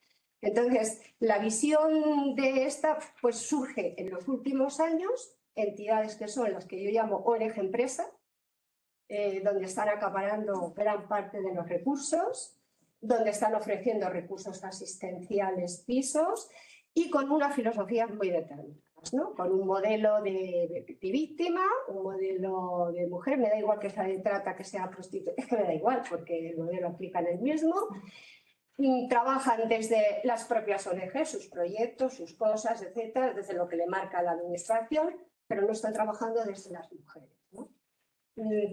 Entonces, la visión de esta pues surge en los últimos años, entidades que son las que yo llamo ONG empresa, donde están acaparando gran parte de los recursos, donde están ofreciendo recursos asistenciales, pisos, y con unas filosofías muy determinadas, ¿no? Con un modelo de víctima, un modelo de mujer, me da igual que sea de trata, que sea prostituta, es que me da igual, porque el modelo aplican el mismo. Trabajan desde las propias ONG, sus proyectos, sus cosas, etcétera, desde lo que le marca la administración, pero no están trabajando desde las mujeres, ¿no?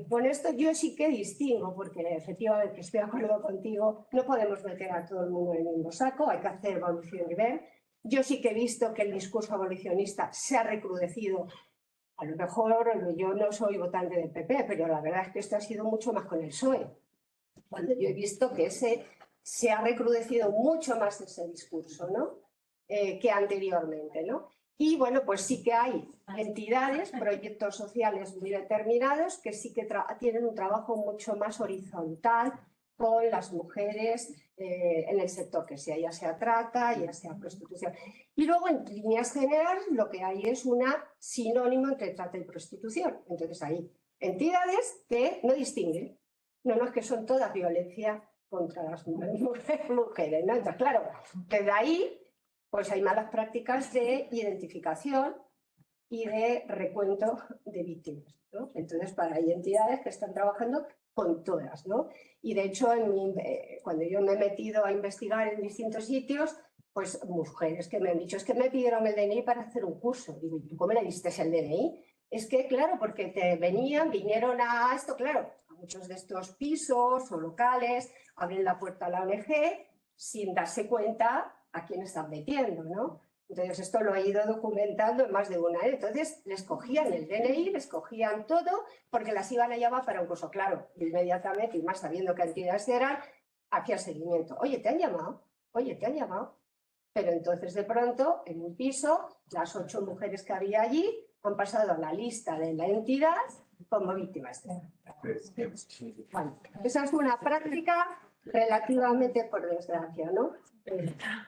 Con esto yo sí que distingo, porque efectivamente estoy de acuerdo contigo, no podemos meter a todo el mundo en el mismo saco, hay que hacer evolución y ver. Yo sí que he visto que el discurso abolicionista se ha recrudecido. A lo mejor yo no soy votante del PP, pero la verdad es que esto ha sido mucho más con el PSOE. Cuando yo he visto que se ha recrudecido mucho más ese discurso, ¿no? Que anteriormente, ¿no? Y bueno, pues sí que hay entidades, proyectos sociales muy determinados que sí que tienen un trabajo mucho más horizontal con las mujeres en el sector que sea, ya sea trata, ya sea prostitución. Y luego, en líneas generales, lo que hay es un sinónimo entre trata y prostitución. Entonces hay entidades que no distinguen. No es que son todas violencia contra las mujeres, ¿no? Entonces, claro, desde ahí pues hay malas prácticas de identificación y de recuento de víctimas, ¿no? Entonces, hay entidades que están trabajando con todas, ¿no? Y de hecho, cuando yo me he metido a investigar en distintos sitios, pues mujeres que me han dicho, es que me pidieron el DNI para hacer un curso. Digo, ¿y tú cómo le diste el DNI? Es que, claro, porque vinieron a esto, claro, a muchos de estos pisos o locales, abren la puerta a la ONG sin darse cuenta a quién están metiendo, ¿no? Entonces, esto lo he ido documentando en más de una vez. Entonces, les cogían el DNI, les cogían todo, porque las iban a llamar para un curso. Claro, inmediatamente, y más sabiendo qué entidades eran, hacía seguimiento. Oye, ¿te han llamado? Oye, ¿te han llamado? Pero entonces, de pronto, en un piso, las 8 mujeres que había allí han pasado a la lista de la entidad como víctimas de bueno, esa es una práctica relativamente, por desgracia, ¿no?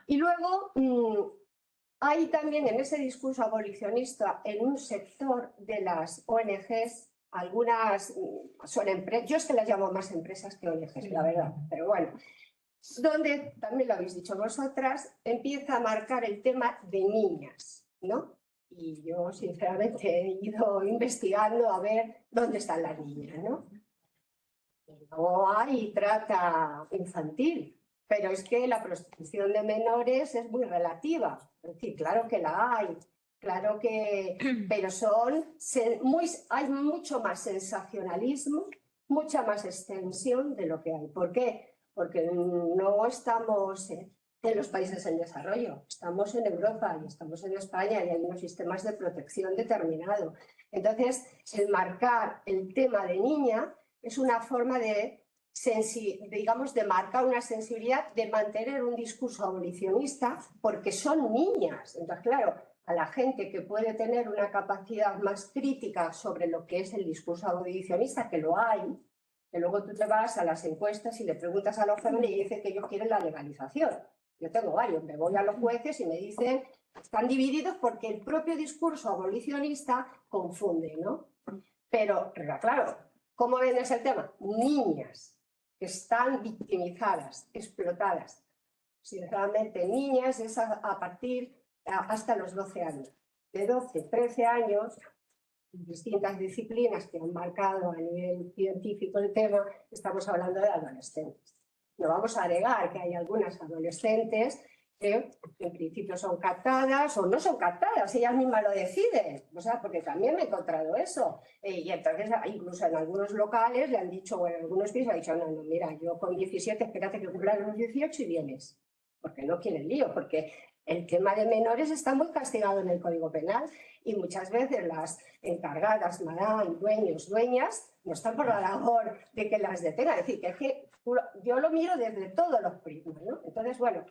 Y luego hay también en ese discurso abolicionista, en un sector de las ONGs, algunas son empresas, yo es que las llamo más empresas que ONGs, la verdad, pero bueno, donde, también lo habéis dicho vosotras, empieza a marcar el tema de niñas, ¿no? Y yo, sinceramente, he ido investigando a ver dónde están las niñas, ¿no? No hay trata infantil, pero es que la prostitución de menores es muy relativa. Es decir, claro que la hay, claro que... Pero hay mucho más sensacionalismo, mucha más extensión de lo que hay. ¿Por qué? Porque no estamos en los países en desarrollo, estamos en Europa y estamos en España y hay unos sistemas de protección determinados. Entonces, el marcar el tema de niña es una forma digamos, de marcar una sensibilidad, de mantener un discurso abolicionista, porque son niñas. Entonces, claro, a la gente que puede tener una capacidad más crítica sobre lo que es el discurso abolicionista, que lo hay, que luego tú te vas a las encuestas y le preguntas a los jóvenes y dicen que ellos quieren la legalización. Yo tengo varios, me voy a los jueces y me dicen, están divididos porque el propio discurso abolicionista confunde, ¿no? Pero claro, ¿cómo ven ese tema? Niñas que están victimizadas, explotadas. Sinceramente, niñas es a partir hasta los 12 años. De 12, 13 años, distintas disciplinas que han marcado a nivel científico el tema, estamos hablando de adolescentes. No vamos a negar que hay algunas adolescentes que en principio son captadas o no son captadas, ellas mismas lo deciden, o sea, porque también me he encontrado eso. Y entonces, incluso en algunos locales le han dicho, o en algunos pisos, ha dicho, no, mira, yo con 17, espérate que cumpla los 18 y vienes, porque no quieren lío, porque el tema de menores está muy castigado en el Código Penal y muchas veces las encargadas, madame, dueños, dueñas, no están por la labor de que las detengan. Es decir, que yo lo miro desde todos los prismas, ¿no? Entonces, bueno,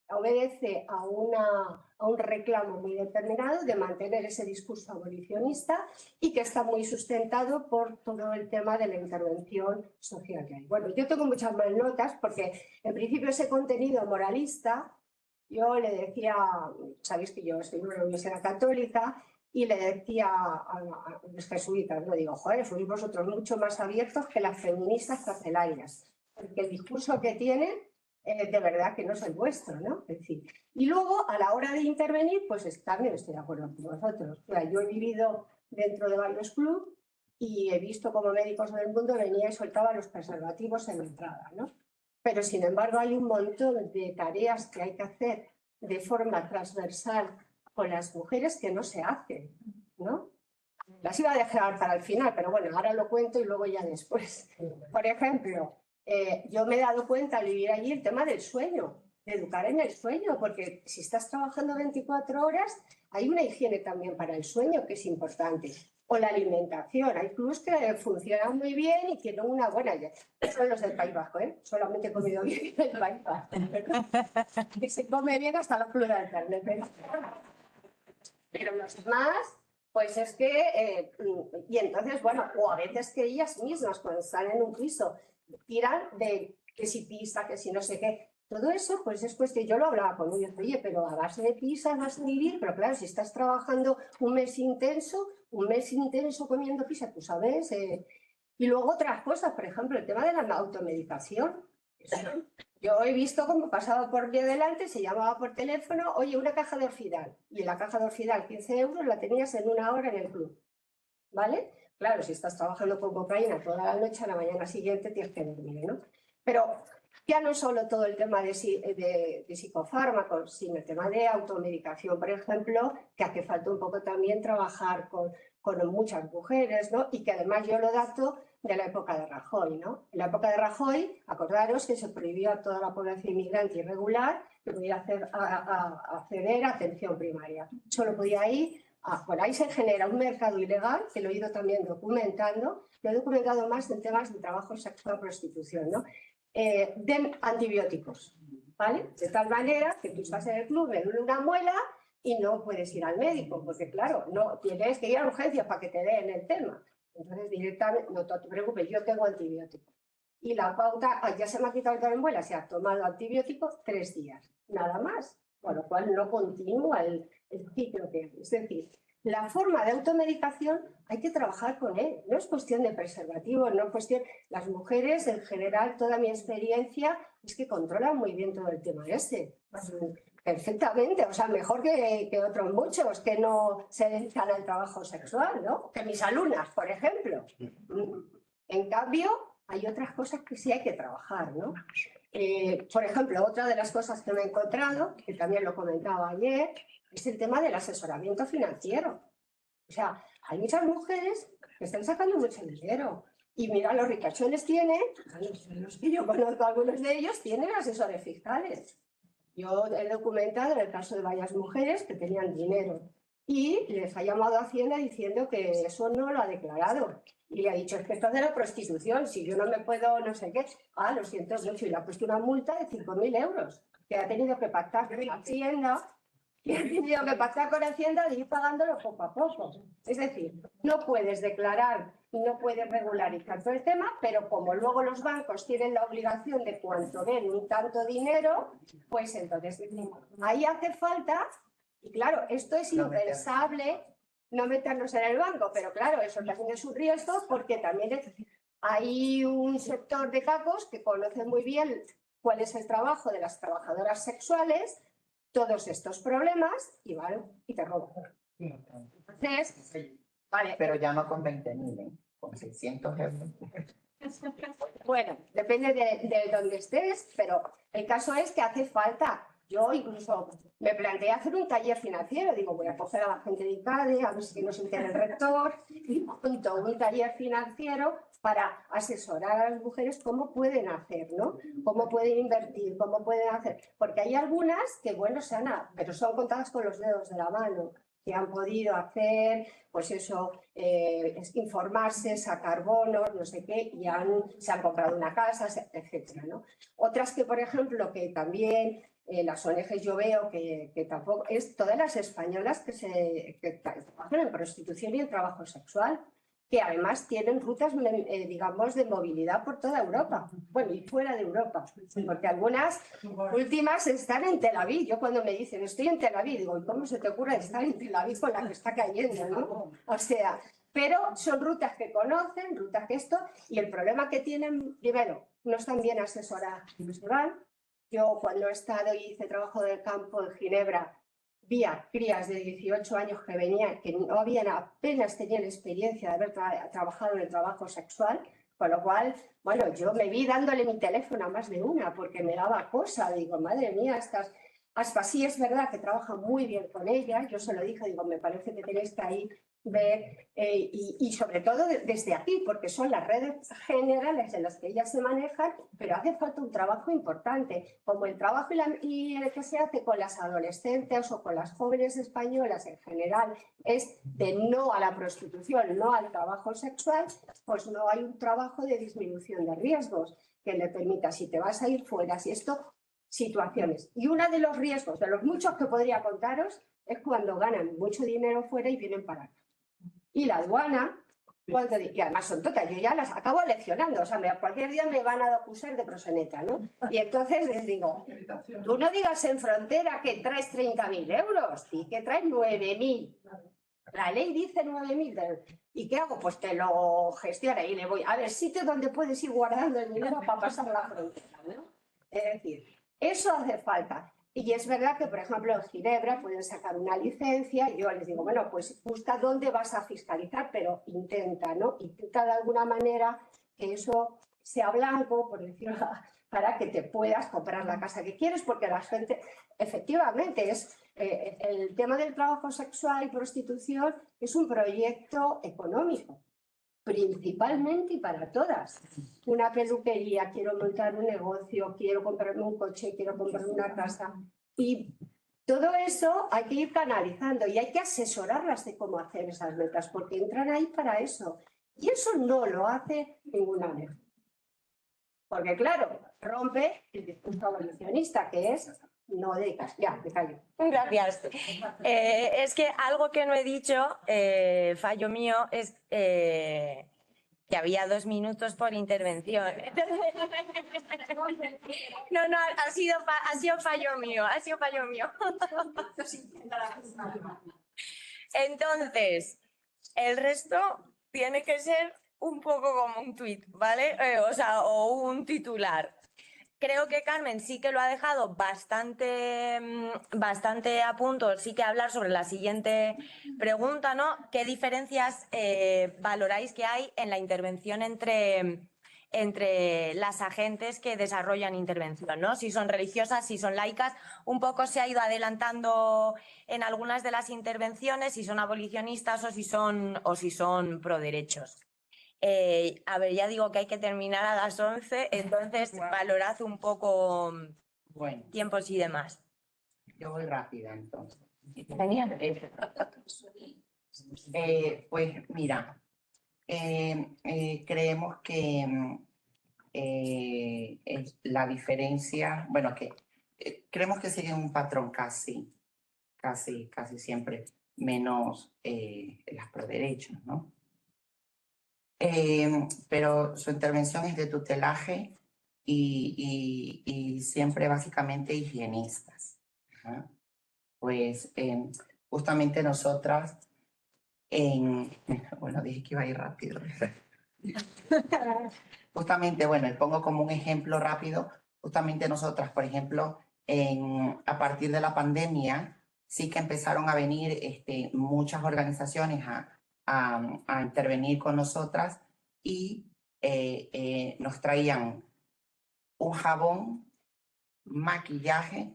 obedece a un reclamo muy determinado de mantener ese discurso abolicionista y que está muy sustentado por todo el tema de la intervención social que hay. Bueno, yo tengo muchas más notas porque en principio ese contenido moralista Yo le decía, sabéis que yo estoy en una universidad católica, y le decía a los jesuitas, le digo, joder, sois vosotros mucho más abiertos que las feministas carcelarias, porque el discurso que tienen, de verdad que no es el vuestro, ¿no? Es decir, y luego, a la hora de intervenir, pues también estoy de acuerdo con vosotros. O sea, yo he vivido dentro de varios clubes y he visto cómo médicos del mundo venía y soltaba los preservativos en la entrada, ¿no? Pero, sin embargo, hay un montón de tareas que hay que hacer de forma transversal con las mujeres que no se hacen, ¿no? Las iba a dejar para el final, pero bueno, ahora lo cuento y luego ya después. Por ejemplo, yo me he dado cuenta al vivir allí el tema del sueño, de educar en el sueño, porque si estás trabajando 24 horas, hay una higiene también para el sueño que es importante. O la alimentación. Hay clubs que funcionan muy bien y tienen una buena... Son los del País Vasco, ¿eh? Solamente he comido bien en el País Vasco. Que se come bien hasta la plura de carne. Pero los demás, pues es que... y entonces, bueno, o a veces que ellas mismas, cuando están en un piso, tiran de que si pizza, que si no sé qué... Todo eso, pues es cuestión, yo lo hablaba con ellos, oye, pero a base de pizza vas a vivir, pero claro, si estás trabajando un mes intenso comiendo pizza, tú sabes. Y luego otras cosas, por ejemplo, el tema de la automedicación. Yo he visto cómo pasaba por mí adelante, se llamaba por teléfono, oye, una caja de Orfidal, y en la caja de Orfidal 15 euros la tenías en 1 hora en el club, ¿vale? Claro, si estás trabajando con cocaína toda la noche, a la mañana siguiente tienes que dormir, ¿no? Pero ya no solo todo el tema de psicofármacos, sino el tema de automedicación, por ejemplo, que hace falta un poco también trabajar con muchas mujeres, ¿no? Y que además yo lo dato de la época de Rajoy, ¿no? En la época de Rajoy, acordaros que se prohibió a toda la población inmigrante irregular que pudiera acceder a atención primaria. Solo podía ir por ahí se genera un mercado ilegal, que lo he ido también documentando, lo he documentado más en temas de trabajo sexual, prostitución, ¿no? De antibióticos, ¿vale? De tal manera que tú estás en el club, me duele una muela y no puedes ir al médico, porque claro, no tienes que ir a urgencias para que te den el tema. Entonces directamente, no te preocupes, yo tengo antibióticos. Y la pauta, ya se me ha quitado el dolor en muela, se ha tomado antibióticos 3 días, nada más, con lo cual no continúa el ciclo que hay. Es decir, la forma de automedicación hay que trabajar con él. No es cuestión de preservativos, no es cuestión... Las mujeres, en general, toda mi experiencia es que controlan muy bien todo el tema ese. Perfectamente, o sea, mejor que otros muchos que no se dedican al trabajo sexual, ¿no? Que mis alumnas, por ejemplo. En cambio, hay otras cosas que sí hay que trabajar, ¿no? Por ejemplo, otra de las cosas que me he encontrado, que también lo comentaba ayer, es el tema del asesoramiento financiero. O sea, hay muchas mujeres que están sacando mucho dinero. Y mira, los ricachones tienen, los que yo conozco, algunos de ellos tienen asesores fiscales. Yo he documentado en el caso de varias mujeres que tenían dinero y les ha llamado a Hacienda diciendo que eso no lo ha declarado. Y le ha dicho, es que esto es de la prostitución, si yo no me puedo, no sé qué. Ah, lo siento mucho, y le ha puesto una multa de 5.000 euros, que ha tenido que pactar con Hacienda, y ha tenido que pactar con Hacienda de ir pagándolo poco a poco. Es decir, no puedes declarar y no puedes regularizar todo el tema, pero como luego los bancos tienen la obligación de cuanto ven un tanto dinero, pues entonces ahí hace falta, y claro, esto es impensable, no meternos en el banco, pero claro, eso también es un riesgo porque también hay un sector de cacos que conoce muy bien cuál es el trabajo de las trabajadoras sexuales, todos estos problemas y van y te roban. Entonces, vale. Pero ya no con 20.000, con 600 euros. Bueno, depende de dónde estés, pero el caso es que hace falta. Yo incluso me planteé hacer un taller financiero. Digo, voy a coger a la gente de ICADE, a ver si nos entera el rector, y monto un taller financiero para asesorar a las mujeres cómo pueden hacer, ¿no? Cómo pueden invertir, cómo pueden hacer. Porque hay algunas que, bueno, pero son contadas con los dedos de la mano, que han podido hacer, pues eso, informarse, sacar bonos, no sé qué, y se han comprado una casa, etcétera, ¿no? Otras que, por ejemplo, que también las ONGs yo veo que tampoco, es todas las españolas que trabajan en prostitución y en trabajo sexual. que además tienen rutas, digamos, de movilidad por toda Europa, bueno, y fuera de Europa, porque algunas últimas están en Tel Aviv. Yo cuando me dicen, estoy en Tel Aviv, digo, ¿y cómo se te ocurre estar en Tel Aviv con la que está cayendo, ¿no? O sea, pero son rutas que conocen, rutas que esto, y el problema que tienen, primero, no están bien asesoradas. Yo cuando he estado y hice trabajo del campo en Ginebra, vi a crías de 18 años que venían, que no habían apenas tenían experiencia de haber trabajado en el trabajo sexual, con lo cual, bueno, yo me vi dándole mi teléfono a más de una porque me daba cosa. Digo, madre mía, hasta sí es verdad que trabajan muy bien con ellas. Yo se lo dije, digo, me parece que tenéis que ahí ver, y sobre todo desde aquí, porque son las redes generales en las que ellas se manejan, pero hace falta un trabajo importante, como el trabajo y el que se hace con las adolescentes o con las jóvenes españolas en general, es de no a la prostitución, no al trabajo sexual, pues no hay un trabajo de disminución de riesgos que le permita, si te vas a ir fuera, si esto, situaciones. Y uno de los riesgos, de los muchos que podría contaros, es cuando ganan mucho dinero fuera y vienen para acá. Y la aduana, y además son totas, yo ya las acabo leccionando, o sea, cualquier día me van a acusar de proxeneta, ¿no? Y entonces les digo, tú no digas en frontera que traes 30.000 euros, y que traes 9.000. La ley dice 9.000. ¿Y qué hago? Pues te lo gestiono y le voy a ver sitios donde puedes ir guardando el dinero para pasar la frontera, ¿no? Es decir, eso hace falta. Y es verdad que, por ejemplo, en Ginebra pueden sacar una licencia y yo les digo, bueno, pues busca dónde vas a fiscalizar, pero intenta, ¿no? Intenta de alguna manera que eso sea blanco, por decirlo, para que te puedas comprar la casa que quieres, porque la gente, efectivamente, el tema del trabajo sexual y prostitución es un proyecto económico, principalmente y para todas. Una peluquería, quiero montar un negocio, quiero comprarme un coche, quiero comprarme una casa. Y todo eso hay que ir canalizando y hay que asesorarlas de cómo hacer esas metas, porque entran ahí para eso. Y eso no lo hace ninguna ONG. Porque claro, rompe el discurso abolicionista, que es no dedicas. Ya, me callo. Gracias. Es que algo que no he dicho, fallo mío, es que había 2 minutos por intervención. No, ha sido fallo mío, ha sido fallo mío. Entonces, el resto tiene que ser un poco como un tuit, ¿vale? O un titular. Creo que Carmen sí que lo ha dejado bastante a punto, sí que hablar sobre la siguiente pregunta, ¿no? ¿Qué diferencias valoráis que hay en la intervención entre las agentes que desarrollan intervención, ¿no? Si son religiosas, si son laicas, un poco se ha ido adelantando en algunas de las intervenciones, si son abolicionistas o si son pro derechos. A ver, ya digo que hay que terminar a las 11, entonces valorad un poco tiempos y demás. Yo voy rápida entonces. Genial. Pues mira, creemos que la diferencia, bueno, que creemos que sigue un patrón casi siempre menos las pro derechos, ¿no? Pero su intervención es de tutelaje y siempre básicamente higienistas, ¿no? Pues justamente nosotras, bueno, dije que iba a ir rápido. Justamente, bueno, pongo como un ejemplo rápido, justamente nosotras, por ejemplo, a partir de la pandemia, sí que empezaron a venir muchas organizaciones a intervenir con nosotras y nos traían un jabón, maquillaje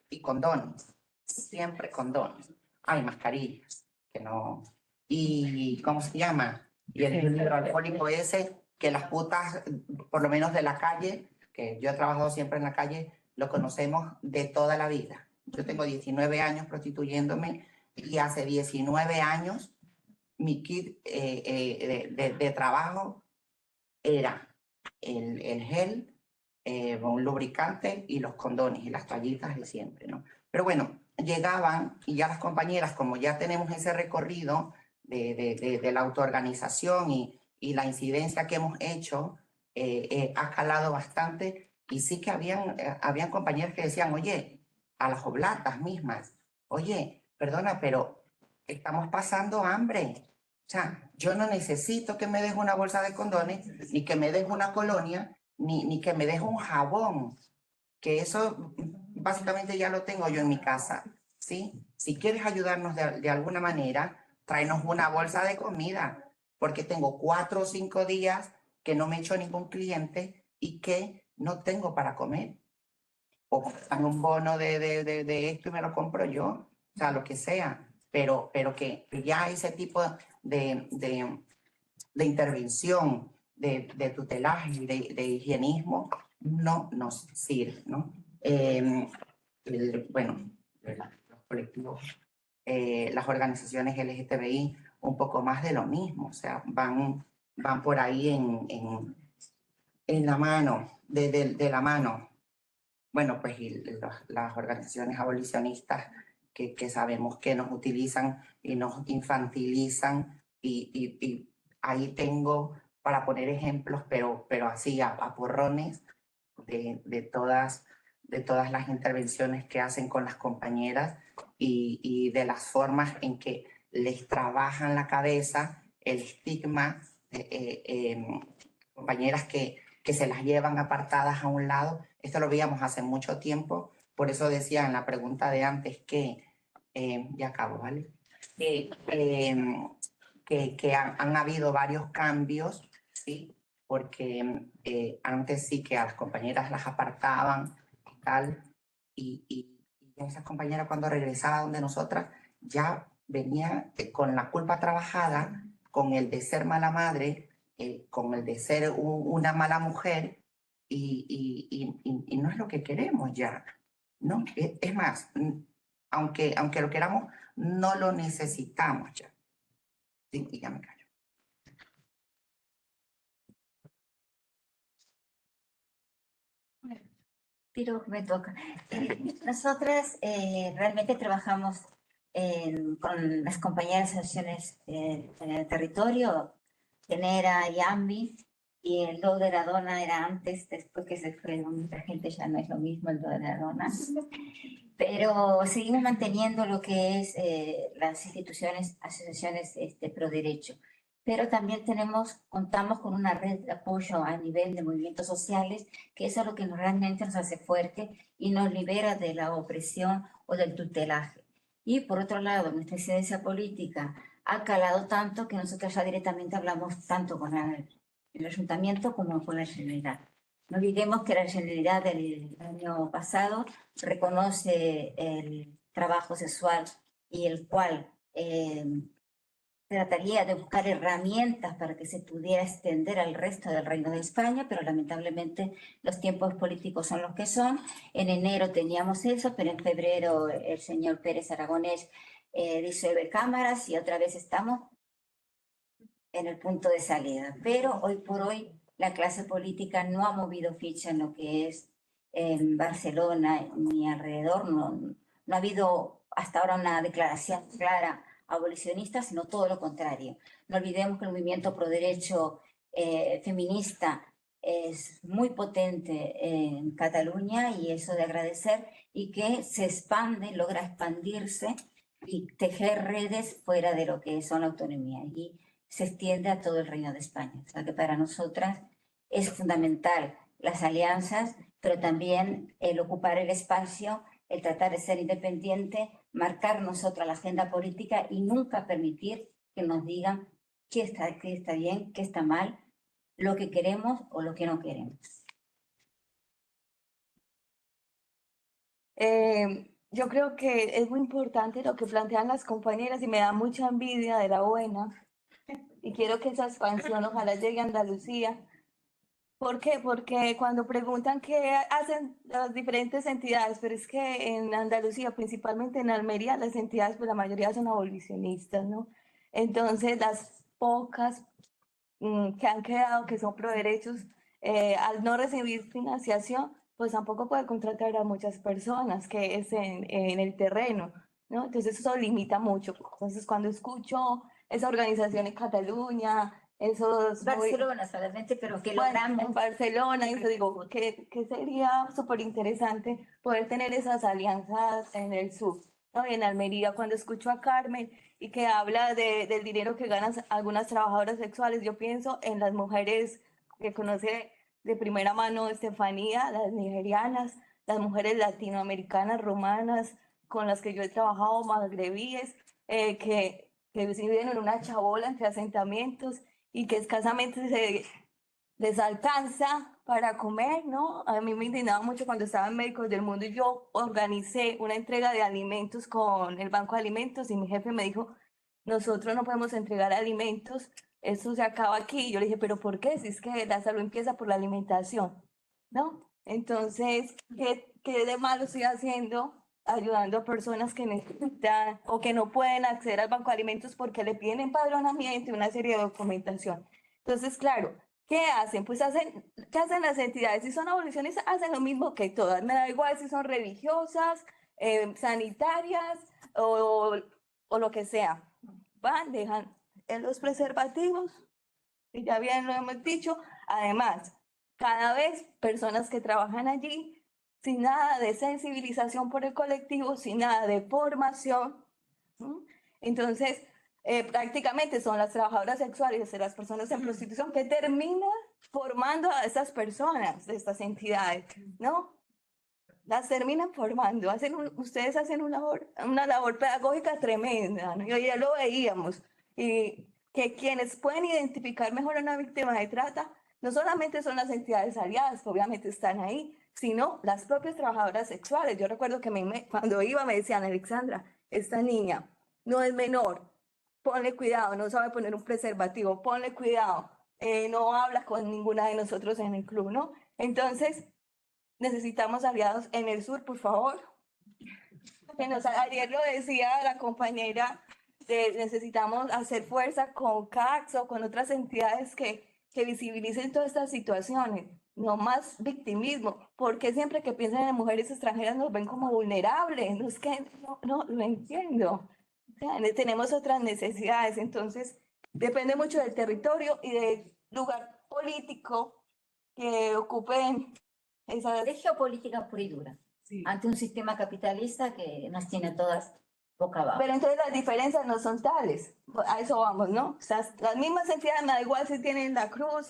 y condones. Siempre condones. Hay mascarillas, que no. Y, ¿cómo se llama? Y el hidroalcohólico ese, que las putas, por lo menos de la calle, que yo he trabajado siempre en la calle, lo conocemos de toda la vida. Yo tengo 19 años prostituyéndome y hace 19 años mi kit de trabajo era el gel, un lubricante y los condones y las toallitas de siempre, ¿no? Pero bueno, llegaban y ya las compañeras, como ya tenemos ese recorrido de la autoorganización y la incidencia que hemos hecho ha calado bastante. Y sí que habían compañeros que decían, oye, a las oblatas mismas, oye, perdona, pero estamos pasando hambre. O sea, yo no necesito que me des una bolsa de condones, ni que me des una colonia, ni que me des un jabón, que eso básicamente ya lo tengo yo en mi casa, ¿sí? Si quieres ayudarnos de alguna manera, tráenos una bolsa de comida, porque tengo 4 o 5 días que no me echo ningún cliente y que no tengo para comer. O dan un bono de esto y me lo compro yo, o sea, lo que sea, pero que ya ese tipo de intervención, de tutelaje y de higienismo no nos sirve, ¿no? Bueno, los colectivos, las organizaciones LGTBI, un poco más de lo mismo, o sea, van por ahí en la mano, de la mano. Bueno, pues y las organizaciones abolicionistas que sabemos que nos utilizan y nos infantilizan y ahí tengo para poner ejemplos, pero así a porrones de todas las intervenciones que hacen con las compañeras y de las formas en que les trabajan la cabeza el estigma de compañeras que se las llevan apartadas a un lado. Esto lo veíamos hace mucho tiempo, por eso decía en la pregunta de antes que, ya acabo, ¿vale? Que han habido varios cambios, ¿sí? Porque antes sí que a las compañeras las apartaban y tal, y esas compañeras cuando regresaban de nosotras ya venía con la culpa trabajada, con el de ser mala madre, con el de ser una mala mujer, y no es lo que queremos ya, ¿no? Es más, aunque lo queramos, no lo necesitamos ya. Sí, y ya me callo. Pero me toca. Nosotras realmente trabajamos con las compañeras de asociaciones en el territorio, Tenera y AMBI, y el do de la dona era antes, después que se fue mucha gente ya no es lo mismo el do de la dona. Pero seguimos manteniendo lo que es las instituciones, asociaciones pro derecho. Pero también contamos con una red de apoyo a nivel de movimientos sociales, que eso es lo que realmente nos hace fuerte y nos libera de la opresión o del tutelaje. Y por otro lado, nuestra incidencia política ha calado tanto que nosotros ya directamente hablamos tanto con el ayuntamiento como con la Generalitat. No olvidemos que la Generalitat del año pasado reconoce el trabajo sexual y el cual trataría de buscar herramientas para que se pudiera extender al resto del Reino de España, pero lamentablemente los tiempos políticos son los que son. En enero teníamos eso, pero en febrero el señor Pérez Aragonés disuelve cámaras y otra vez estamos en el punto de salida. Pero hoy por hoy la clase política no ha movido ficha en lo que es en Barcelona ni alrededor. No ha habido hasta ahora una declaración clara abolicionista, sino todo lo contrario. No olvidemos que el movimiento pro derecho feminista es muy potente en Cataluña y eso de agradecer, y que se expande, logra expandirse y tejer redes fuera de lo que son la autonomía y se extiende a todo el Reino de España. O sea que para nosotras es fundamental las alianzas, pero también el ocupar el espacio, el tratar de ser independiente, marcar nosotros la agenda política y nunca permitir que nos digan qué está bien, qué está mal, lo que queremos o lo que no queremos. Yo creo que es muy importante lo que plantean las compañeras y me da mucha envidia de la buena. Y quiero que esa expansión ojalá llegue a Andalucía. ¿Por qué? Porque cuando preguntan qué hacen las diferentes entidades, pero es que en Andalucía, principalmente en Almería, las entidades, pues la mayoría son abolicionistas, ¿no? Entonces, las pocas que han quedado, que son pro derechos, al no recibir financiación, pues tampoco puede contratar a muchas personas, que es en el terreno, ¿no? Entonces, eso limita mucho. Entonces, cuando escucho esa organización en Cataluña, esos... Barcelona solamente, pero que Bueno, logramos. en Barcelona, y yo digo que sería súper interesante poder tener esas alianzas en el sur, ¿no? Y en Almería, cuando escucho a Carmen y que habla del dinero que ganan algunas trabajadoras sexuales, yo pienso en las mujeres que conoce de primera mano Estefanía, las nigerianas, las mujeres latinoamericanas, romanas, con las que yo he trabajado, magrebíes, que viven en una chabola entre asentamientos y que escasamente se les alcanza para comer, ¿no? A mí me indignaba mucho cuando estaba en Médicos del Mundo y yo organicé una entrega de alimentos con el Banco de Alimentos y mi jefe me dijo, nosotros no podemos entregar alimentos, eso se acaba aquí. Y yo le dije, ¿pero por qué? Si es que la salud empieza por la alimentación, ¿no? Entonces, ¿qué de malo estoy haciendo ayudando a personas que necesitan o que no pueden acceder al Banco de Alimentos porque le piden empadronamiento y una serie de documentación? Entonces, claro, ¿qué hacen? Pues ¿qué hacen las entidades? Si son abolicionistas, hacen lo mismo que todas. Me da igual si son religiosas, sanitarias o lo que sea. Van, dejan en los preservativos, y ya bien lo hemos dicho. Además, cada vez personas que trabajan allí, sin nada de sensibilización por el colectivo, sin nada de formación. ¿Mm? Entonces, prácticamente son las trabajadoras sexuales y las personas en prostitución que terminan formando a estas personas de estas entidades, ¿no? Las terminan formando, ustedes hacen una labor pedagógica tremenda, ¿no? Y ya lo veíamos, y que quienes pueden identificar mejor a una víctima de trata no solamente son las entidades aliadas, que obviamente están ahí, sino las propias trabajadoras sexuales. Yo recuerdo que cuando iba me decían, Alexandra, esta niña no es menor, ponle cuidado, no sabe poner un preservativo, ponle cuidado, no habla con ninguna de nosotros en el club, ¿no? Entonces, necesitamos aliados en el sur, por favor. Ayer lo decía la compañera, necesitamos hacer fuerza con CACS o con otras entidades que visibilicen todas estas situaciones, no más victimismo, porque siempre que piensan en mujeres extranjeras nos ven como vulnerables, no es que no lo entiendo. O sea, tenemos otras necesidades, entonces depende mucho del territorio y del lugar político que ocupen esas... Es geopolítica pura y dura, Sí. ante un sistema capitalista que nos tiene todas boca abajo. Pero entonces las diferencias no son tales, a eso vamos, ¿no? O sea, las mismas entidades, me da igual si tienen la Cruz,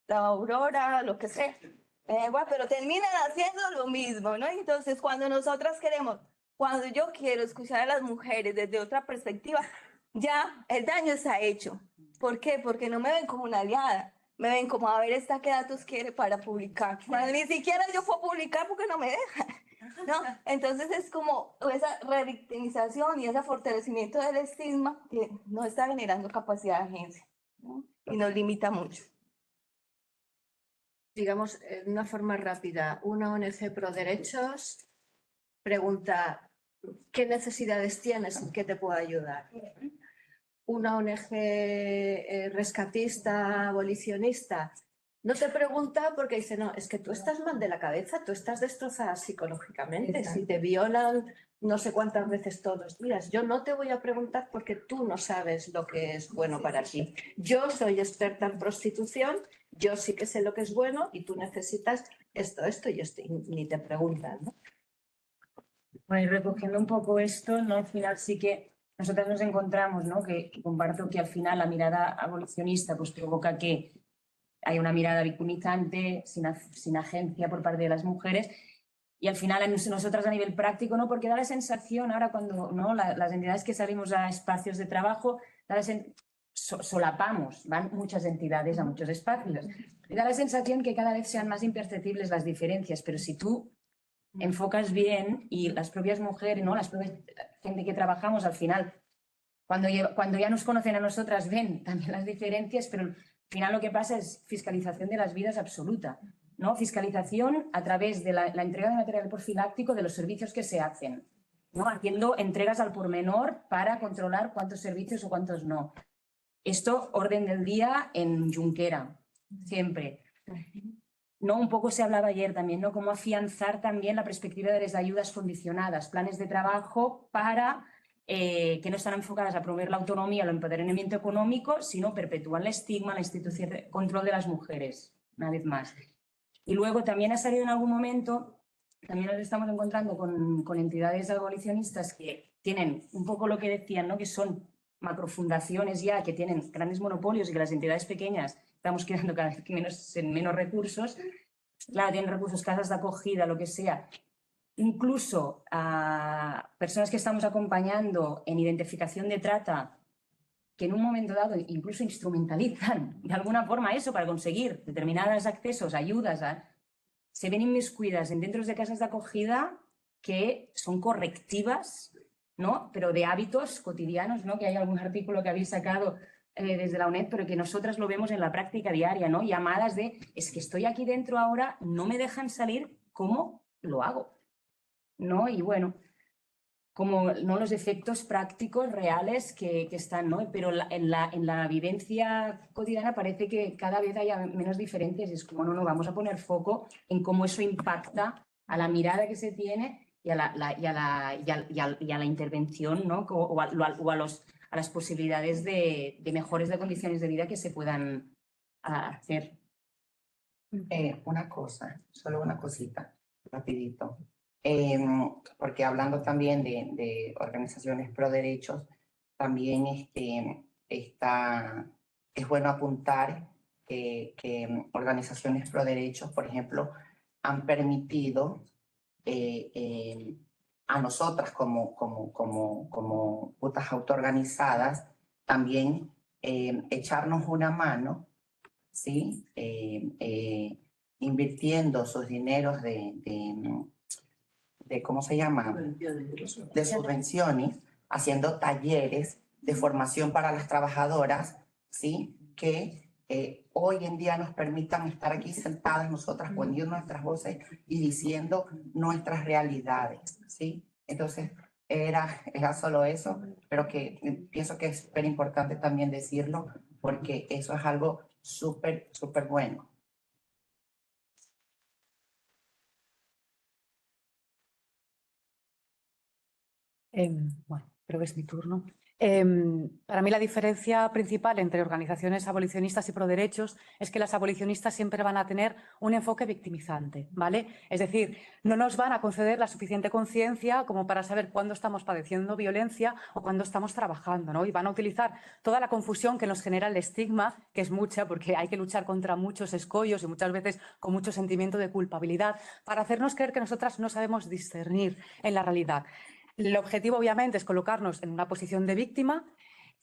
la Aurora, lo que sea, me da igual, pero terminan haciendo lo mismo, ¿no? Entonces cuando cuando yo quiero escuchar a las mujeres desde otra perspectiva, ya el daño está hecho. ¿Por qué? Porque no me ven como una aliada, me ven como, a ver, esta qué datos quiere para publicar. Cuando ni siquiera yo puedo publicar porque no me dejan, ¿no? Entonces es como esa revictimización y ese fortalecimiento del estigma que no está generando capacidad de agencia, ¿no? Y nos limita mucho. Digamos, de una forma rápida, una ONG pro derechos pregunta, ¿qué necesidades tienes y qué te puedo ayudar? Una ONG rescatista, abolicionista, no te pregunta porque dice, no, es que tú estás mal de la cabeza, tú estás destrozada psicológicamente, Exacto. si te violan no sé cuántas veces todos los días, yo no te voy a preguntar porque tú no sabes lo que es bueno para ti. Yo soy experta en prostitución, yo sí que sé lo que es bueno y tú necesitas esto y esto, y ni te preguntan, ¿no? Bueno, y recogiendo un poco esto, ¿no? Al final sí que nosotras nos encontramos, ¿no? Que comparto que al final la mirada abolicionista pues provoca que hay una mirada victimizante, sin agencia por parte de las mujeres, y al final nosotras a nivel práctico, ¿no? Porque da la sensación ahora cuando, ¿no? Las entidades que salimos a espacios de trabajo, solapamos, van muchas entidades a muchos espacios, y da la sensación que cada vez sean más imperceptibles las diferencias, pero si tú enfocas bien y las propias mujeres, ¿no? Las propias gente que trabajamos al final, cuando ya nos conocen a nosotras, ven también las diferencias, pero al final lo que pasa es fiscalización de las vidas absoluta, ¿no? Fiscalización a través de la entrega de material profiláctico de los servicios que se hacen, ¿no? Haciendo entregas al por menor para controlar cuántos servicios o cuántos no. Esto, orden del día en Junquera, siempre. ¿No? Un poco se hablaba ayer también, ¿no? Cómo afianzar también la perspectiva de las ayudas condicionadas, planes de trabajo para que no están enfocadas a promover la autonomía o el empoderamiento económico, sino perpetúan el estigma, la institución de control de las mujeres, una vez más. Y luego también ha salido en algún momento, también nos estamos encontrando con entidades abolicionistas que tienen un poco lo que decían, ¿no? Que son macrofundaciones ya, que tienen grandes monopolios y que las entidades pequeñas estamos quedando cada vez menos recursos. Claro, tienen recursos, casas de acogida, lo que sea. Incluso a personas que estamos acompañando en identificación de trata, que en un momento dado incluso instrumentalizan de alguna forma eso para conseguir determinados accesos, ayudas, se ven inmiscuidas en dentro de casas de acogida que son correctivas, ¿no? Pero de hábitos cotidianos, ¿no? Que hay algún artículo que habéis sacado desde la UNED, pero que nosotras lo vemos en la práctica diaria, ¿no? Llamadas de, es que estoy aquí dentro ahora, no me dejan salir, ¿cómo lo hago? ¿No? Y bueno, como no los efectos prácticos reales que están, ¿no? Pero en la vivencia cotidiana parece que cada vez haya menos diferencias. Es como, no, vamos a poner foco en cómo eso impacta a la mirada que se tiene y a la intervención, ¿no? O a las posibilidades de mejores de condiciones de vida que se puedan hacer. Una cosa, solo una cosita, rapidito. Porque hablando también de organizaciones pro derechos, también es bueno apuntar que organizaciones pro derechos, por ejemplo, han permitido a nosotras como putas autoorganizadas también echarnos una mano, ¿sí? Invirtiendo sus dineros de ¿cómo se llama? De subvenciones, haciendo talleres de formación para las trabajadoras, ¿sí? Que hoy en día nos permitan estar aquí sentadas nosotras poniendo nuestras voces y diciendo nuestras realidades, ¿sí? Entonces, era solo eso, pero que pienso que es súper importante también decirlo porque eso es algo súper, súper bueno. Bueno, creo que es mi turno. Para mí la diferencia principal entre organizaciones abolicionistas y proderechos es que las abolicionistas siempre van a tener un enfoque victimizante, ¿vale? Es decir, no nos van a conceder la suficiente conciencia como para saber cuándo estamos padeciendo violencia o cuándo estamos trabajando, ¿no? Y van a utilizar toda la confusión que nos genera el estigma, que es mucha porque hay que luchar contra muchos escollos y muchas veces con mucho sentimiento de culpabilidad, para hacernos creer que nosotras no sabemos discernir en la realidad. El objetivo, obviamente, es colocarnos en una posición de víctima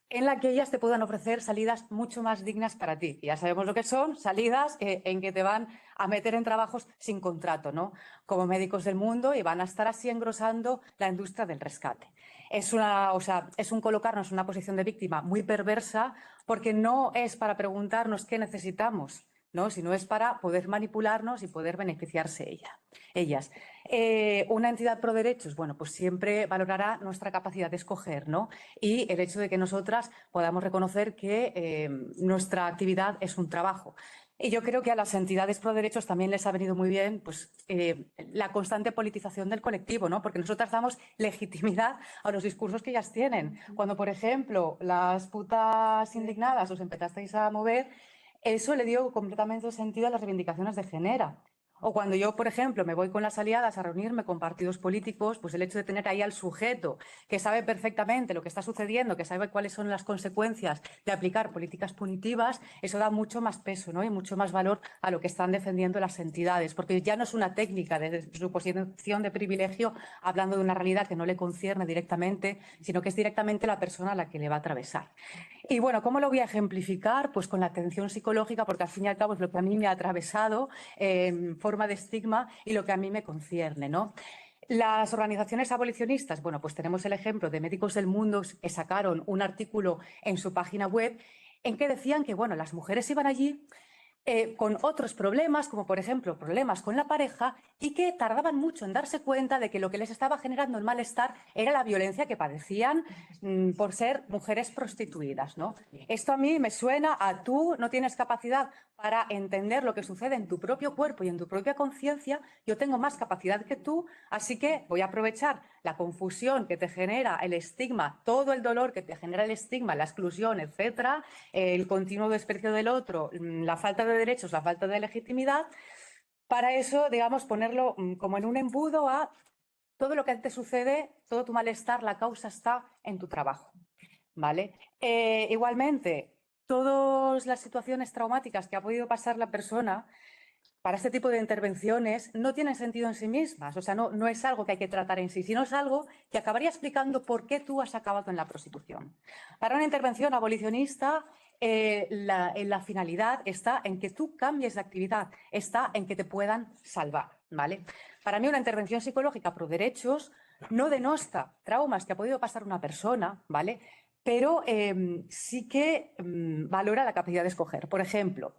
en la que ellas te puedan ofrecer salidas mucho más dignas para ti. Y ya sabemos lo que son salidas en que te van a meter en trabajos sin contrato, ¿no? Como Médicos del Mundo, y van a estar así engrosando la industria del rescate. Es un colocarnos en una posición de víctima muy perversa porque no es para preguntarnos qué necesitamos, ¿no? Sino es para poder manipularnos y poder beneficiarse ellas. Una entidad pro derechos, bueno, pues siempre valorará nuestra capacidad de escoger, ¿no? Y el hecho de que nosotras podamos reconocer que nuestra actividad es un trabajo. Y yo creo que a las entidades pro derechos también les ha venido muy bien pues, la constante politización del colectivo, ¿no? Porque nosotras damos legitimidad a los discursos que ellas tienen. Cuando, por ejemplo, las putas indignadas os empezasteis a mover, eso le dio completamente sentido a las reivindicaciones de género. O cuando yo, por ejemplo, me voy con las aliadas a reunirme con partidos políticos, pues el hecho de tener ahí al sujeto que sabe perfectamente lo que está sucediendo, que sabe cuáles son las consecuencias de aplicar políticas punitivas, eso da mucho más peso, ¿no? Y mucho más valor a lo que están defendiendo las entidades, porque ya no es una técnica de su posición de privilegio hablando de una realidad que no le concierne directamente, sino que es directamente la persona a la que le va a atravesar. Y bueno, ¿cómo lo voy a ejemplificar? Pues con la atención psicológica, porque al fin y al cabo es lo que a mí me ha atravesado forma de estigma y lo que a mí me concierne, ¿no? Las organizaciones abolicionistas, bueno, pues tenemos el ejemplo de Médicos del Mundo que sacaron un artículo en su página web en que decían que, bueno, las mujeres iban allí con otros problemas, como por ejemplo problemas con la pareja, y que tardaban mucho en darse cuenta de que lo que les estaba generando el malestar era la violencia que padecían por ser mujeres prostituidas, ¿no? Esto a mí me suena a tú no tienes capacidad para entender lo que sucede en tu propio cuerpo y en tu propia conciencia, yo tengo más capacidad que tú, así que voy a aprovechar la confusión que te genera el estigma, todo el dolor que te genera el estigma, la exclusión, etcétera, el continuo desprecio del otro, la falta de derechos, la falta de legitimidad. Para eso, digamos, ponerlo como en un embudo a todo lo que te sucede, todo tu malestar, la causa está en tu trabajo, ¿vale? Igualmente, todas las situaciones traumáticas que ha podido pasar la persona para este tipo de intervenciones no tienen sentido en sí mismas, o sea, no es algo que hay que tratar en sí, sino es algo que acabaría explicando por qué tú has acabado en la prostitución. Para una intervención abolicionista, la finalidad está en que tú cambies de actividad, está en que te puedan salvar, ¿vale? Para mí una intervención psicológica pro derechos no denosta traumas que ha podido pasar una persona, ¿vale? Pero sí que valora la capacidad de escoger. Por ejemplo,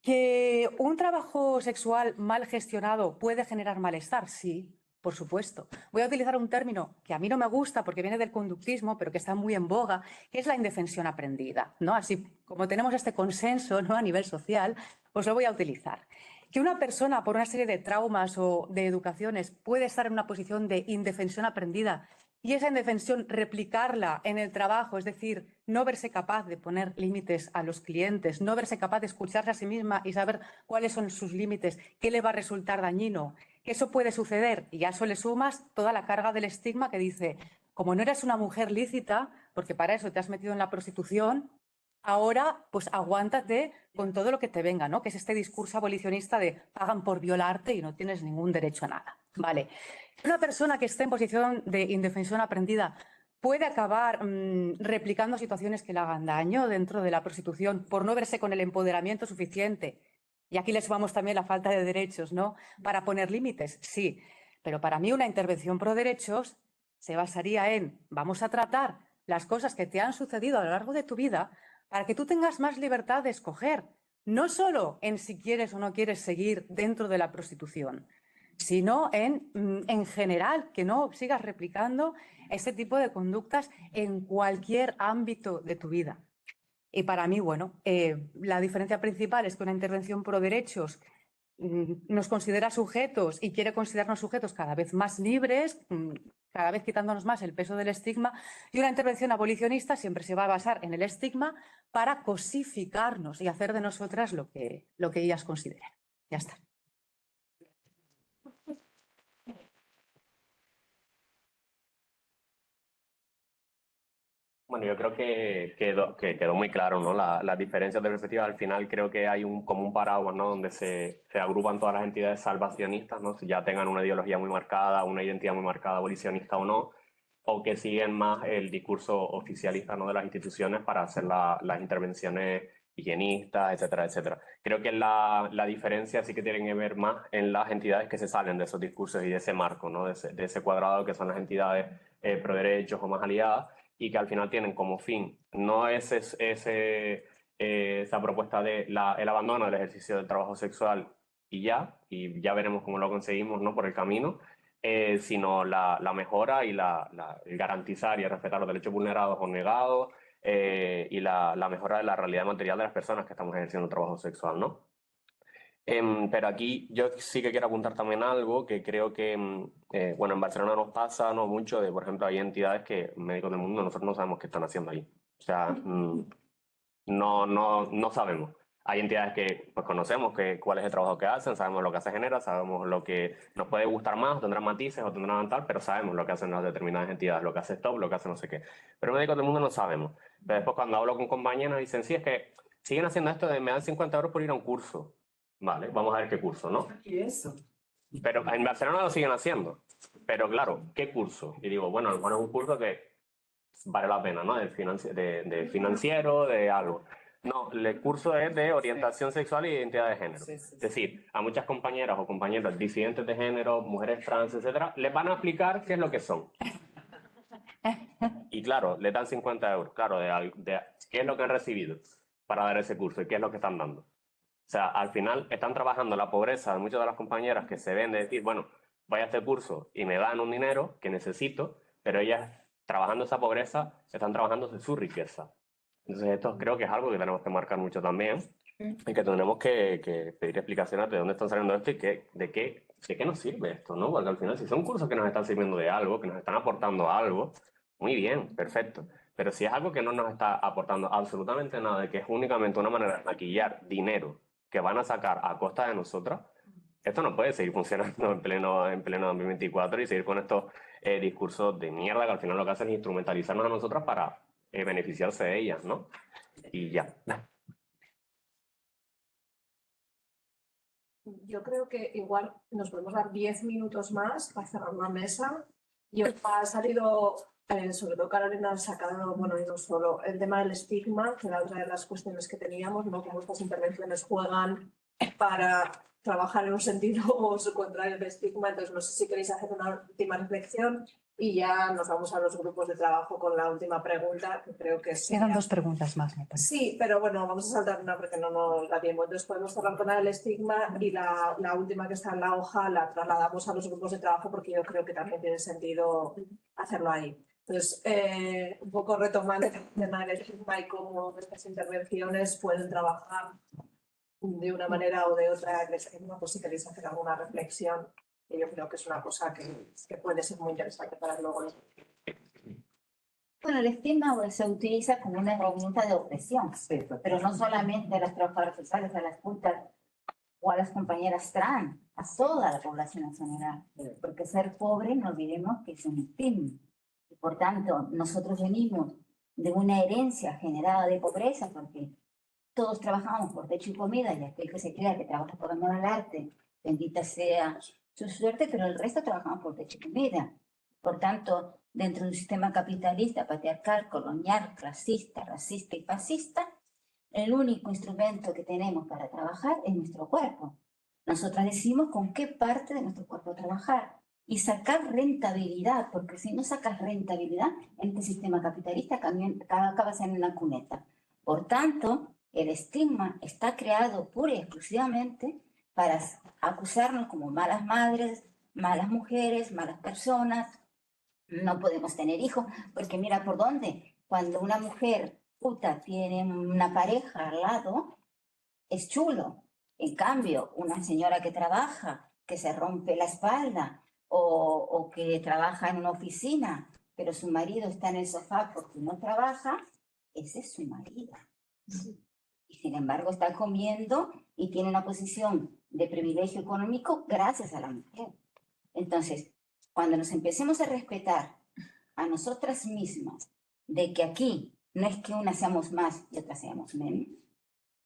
¿que un trabajo sexual mal gestionado puede generar malestar? Sí, por supuesto. Voy a utilizar un término que a mí no me gusta porque viene del conductismo, pero que está muy en boga, que es la indefensión aprendida, ¿no? Así como tenemos este consenso, ¿no?, a nivel social, pues lo voy a utilizar. Que una persona, por una serie de traumas o de educaciones, puede estar en una posición de indefensión aprendida y esa indefensión replicarla en el trabajo, es decir, no verse capaz de poner límites a los clientes, no verse capaz de escucharse a sí misma y saber cuáles son sus límites, qué le va a resultar dañino, que eso puede suceder y a eso le sumas toda la carga del estigma que dice, como no eres una mujer lícita, porque para eso te has metido en la prostitución, ahora pues aguántate con todo lo que te venga, ¿no? Que es este discurso abolicionista de pagan por violarte y no tienes ningún derecho a nada. Vale. Una persona que esté en posición de indefensión aprendida puede acabar replicando situaciones que le hagan daño dentro de la prostitución por no verse con el empoderamiento suficiente. Y aquí le sumamos también la falta de derechos, ¿no? Para poner límites, sí. Pero para mí una intervención pro derechos se basaría en vamos a tratar las cosas que te han sucedido a lo largo de tu vida para que tú tengas más libertad de escoger, no solo en si quieres o no quieres seguir dentro de la prostitución, sino en general, que no sigas replicando ese tipo de conductas en cualquier ámbito de tu vida. Y para mí, bueno, la diferencia principal es que una intervención pro derechos nos considera sujetos y quiere considerarnos sujetos cada vez más libres, cada vez quitándonos más el peso del estigma, y una intervención abolicionista siempre se va a basar en el estigma para cosificarnos y hacer de nosotras lo que ellas consideren. Ya está. Bueno, yo creo que quedó muy claro, ¿no? Las diferencias de perspectiva. Al final creo que hay como un paraguas, ¿no?, donde se agrupan todas las entidades salvacionistas, ¿no? Si ya tengan una ideología muy marcada, una identidad muy marcada, abolicionista o no, o que siguen más el discurso oficialista, ¿no?, de las instituciones para hacer las intervenciones higienistas, etcétera, etcétera. Creo que la diferencia sí que tiene que ver más en las entidades que se salen de esos discursos y de ese marco, ¿no?, de ese cuadrado que son las entidades pro derechos o más aliadas, y que al final tienen como fin no esa propuesta de el abandono del ejercicio del trabajo sexual y ya veremos cómo lo conseguimos, ¿no?, por el camino, sino la mejora y el garantizar y respetar los derechos vulnerados o negados, y la mejora de la realidad material de las personas que estamos ejerciendo un trabajo sexual, ¿no? Pero aquí yo sí que quiero apuntar también algo que creo que, bueno, en Barcelona nos pasa, ¿no?, mucho de, por ejemplo, hay entidades que Médicos del Mundo nosotros no sabemos qué están haciendo ahí. O sea, no sabemos. Hay entidades que pues conocemos cuál es el trabajo que hacen, sabemos lo que se genera, sabemos lo que nos puede gustar más, tendrán matices o tendrán tal, pero sabemos lo que hacen las determinadas entidades, lo que hace Stop, lo que hace no sé qué. Pero Médicos del Mundo no sabemos. Pero después cuando hablo con compañeros dicen, sí, es que siguen haciendo esto de me dan 50 euros por ir a un curso. Vale, vamos a ver qué curso, ¿no? ¿Y eso? Pero en Barcelona lo siguen haciendo. Pero claro, ¿qué curso? Y digo, bueno, a lo mejor es un curso que vale la pena, ¿no? De financiero, de algo. No, el curso es de orientación sexual y identidad de género. Es decir, a muchas compañeras o compañeros disidentes de género, mujeres trans, etcétera, les van a explicar qué es lo que son. Y claro, les dan 50 euros. Claro, de qué es lo que han recibido para dar ese curso y qué es lo que están dando. O sea, al final están trabajando la pobreza de muchas de las compañeras que se ven de decir, bueno, voy a este curso y me dan un dinero que necesito, pero ellas, trabajando esa pobreza, están trabajando de su riqueza. Entonces esto creo que es algo que tenemos que marcar mucho también, y que tenemos que pedir explicaciones de dónde están saliendo esto y de qué nos sirve esto, ¿no? Porque al final, si son cursos que nos están sirviendo de algo, que nos están aportando algo, muy bien, perfecto. Pero si es algo que no nos está aportando absolutamente nada, y que es únicamente una manera de maquillar dinero que van a sacar a costa de nosotras, esto no puede seguir funcionando en pleno 2024 y seguir con estos discursos de mierda que al final lo que hacen es instrumentalizarnos a nosotras para beneficiarse de ellas, ¿no? Y ya. Yo creo que igual nos podemos dar 10 minutos más para cerrar la mesa. Y ha salido, sobre todo Carolina ha sacado, bueno, y no solo, el tema del estigma, que era otra de las cuestiones que teníamos, ¿no? Cómo estas intervenciones juegan para trabajar en un sentido o su contrario del estigma. Entonces, no sé si queréis hacer una última reflexión y ya nos vamos a los grupos de trabajo con la última pregunta, que creo que es... Quedan 2 preguntas más, me parece. Sí, pero bueno, vamos a saltar una porque no nos da tiempo. Entonces podemos cerrar con el estigma y la última que está en la hoja la trasladamos a los grupos de trabajo porque yo creo que también tiene sentido hacerlo ahí. Entonces, un poco retomando el tema del estigma y cómo estas intervenciones pueden trabajar de una manera o de otra el estigma, pues si queréis hacer alguna reflexión, que yo creo que es una cosa que puede ser muy interesante para luego. Bueno, el estigma se utiliza como una herramienta de opresión, pero no solamente a las trabajadoras sexuales, a las putas o a las compañeras trans, a toda la población en general. Porque ser pobre, no olvidemos que es un estigma. Y por tanto, nosotros venimos de una herencia generada de pobreza, porque todos trabajamos por techo y comida, y aquel que se crea que trabaja por amor al arte, bendita sea su suerte, pero el resto trabajamos por techo y comida. Por tanto, dentro de un sistema capitalista, patriarcal, colonial, clasista, racista y fascista, el único instrumento que tenemos para trabajar es nuestro cuerpo. Nosotras decimos con qué parte de nuestro cuerpo trabajar y sacar rentabilidad, porque si no sacas rentabilidad en este sistema capitalista, acabas en una cuneta. Por tanto, el estigma está creado pura y exclusivamente para acusarnos como malas madres, malas mujeres, malas personas. No podemos tener hijos, porque mira por dónde. Cuando una mujer puta tiene una pareja al lado, es chulo. En cambio, una señora que trabaja, que se rompe la espalda, o que trabaja en una oficina, pero su marido está en el sofá porque no trabaja, ese es su marido. Y sin embargo está comiendo y tiene una posición de privilegio económico gracias a la mujer. Entonces, cuando nos empecemos a respetar a nosotras mismas, de que aquí no es que unas seamos más y otras seamos menos,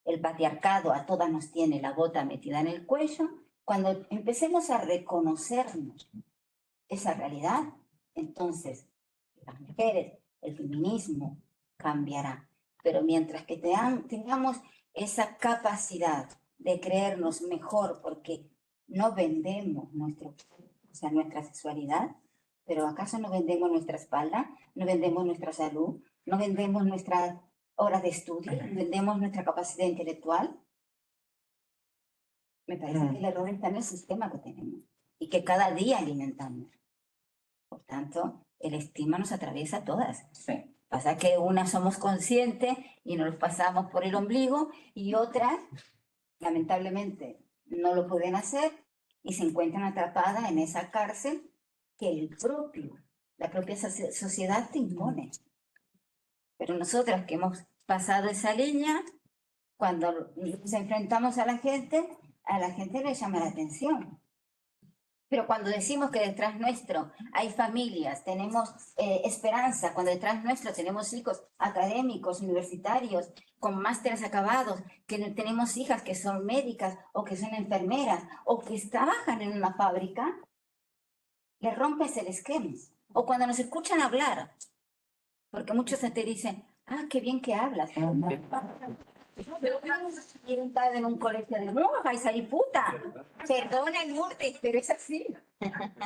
el patriarcado a todas nos tiene la bota metida en el cuello, cuando empecemos a reconocernos esa realidad, entonces las mujeres, el feminismo cambiará. Pero mientras que tengamos esa capacidad de creernos mejor, porque no vendemos nuestra sexualidad, pero ¿acaso no vendemos nuestra espalda? ¿No vendemos nuestra salud? ¿No vendemos nuestras horas de estudio? ¿No vendemos nuestra capacidad intelectual? Me parece que el error está en el sistema que tenemos y que cada día alimentamos. Por tanto, el estigma nos atraviesa a todas. Sí. Pasa que unas somos conscientes y nos los pasamos por el ombligo y otras, lamentablemente, no lo pueden hacer y se encuentran atrapadas en esa cárcel que la propia sociedad te impone. Pero nosotras que hemos pasado esa línea, cuando nos enfrentamos a la gente le llama la atención. Pero cuando decimos que detrás nuestro hay familias, tenemos esperanza, cuando detrás nuestro tenemos hijos académicos, universitarios, con másteres acabados, que tenemos hijas que son médicas o que son enfermeras o que trabajan en una fábrica, le rompes el esquema. O cuando nos escuchan hablar, porque muchos te dicen, ah, qué bien que hablas. Pero quieren estar en un colegio de monjas y puta. Perdona el murte, pero es así.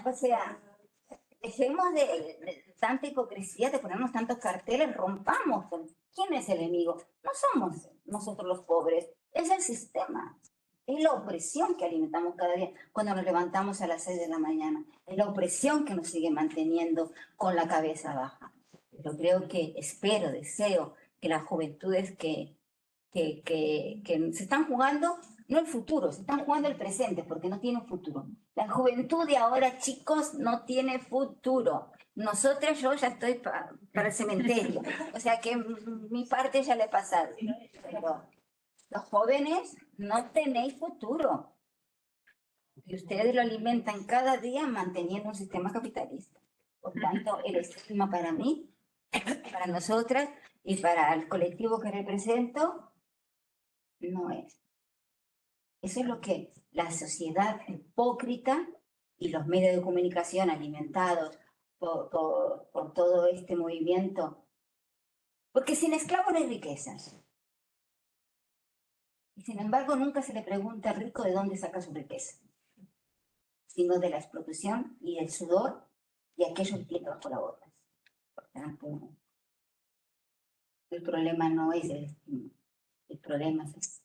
O sea, dejemos de tanta hipocresía, de ponernos tantos carteles, rompamos. ¿Quién es el enemigo? No somos nosotros los pobres, es el sistema. Es la opresión que alimentamos cada día cuando nos levantamos a las 6 de la mañana. Es la opresión que nos sigue manteniendo con la cabeza baja. Pero creo que, espero, deseo que las juventudes que que se están jugando, no el futuro, se están jugando el presente porque no tienen futuro. La juventud de ahora, chicos, no tiene futuro. Nosotras, yo ya estoy para el cementerio, o sea que mi parte ya le he pasado. Pero los jóvenes no tenéis futuro. Y ustedes lo alimentan cada día manteniendo un sistema capitalista. Por tanto, el estigma para mí, para nosotras y para el colectivo que represento, no es. Eso es lo que la sociedad hipócrita y los medios de comunicación alimentados por todo este movimiento. Porque sin esclavos no hay riquezas. Y sin embargo, nunca se le pregunta al rico de dónde saca su riqueza, sino de la explotación y el sudor de aquellos que bajo la botas. Por tanto, el problema no es el estigma, el problema es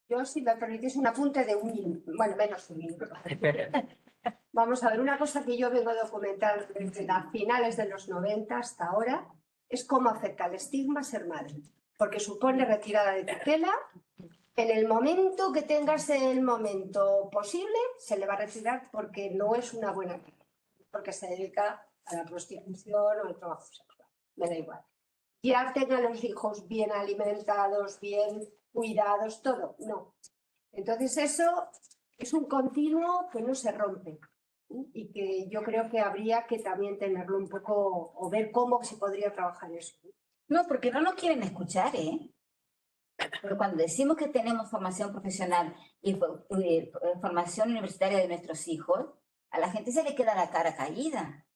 Yo, si me permitís un apunte de un minuto, bueno, menos de un minuto. Vamos a ver, una cosa que yo vengo a documentar desde las finales de los 90 hasta ahora es cómo afecta el estigma ser madre, porque supone retirada de tutela. En el momento que tengas el momento posible, se le va a retirar porque no es una buena carrera, porque se dedica a la prostitución o al trabajo sexual. Me da igual. Ya tengan los hijos bien alimentados, bien cuidados, todo. No. Entonces eso es un continuo que no se rompe y que yo creo que habría que también tenerlo un poco o ver cómo se podría trabajar eso. No, porque no nos quieren escuchar, ¿eh? Pero cuando decimos que tenemos formación profesional y formación universitaria de nuestros hijos, a la gente se le queda la cara caída.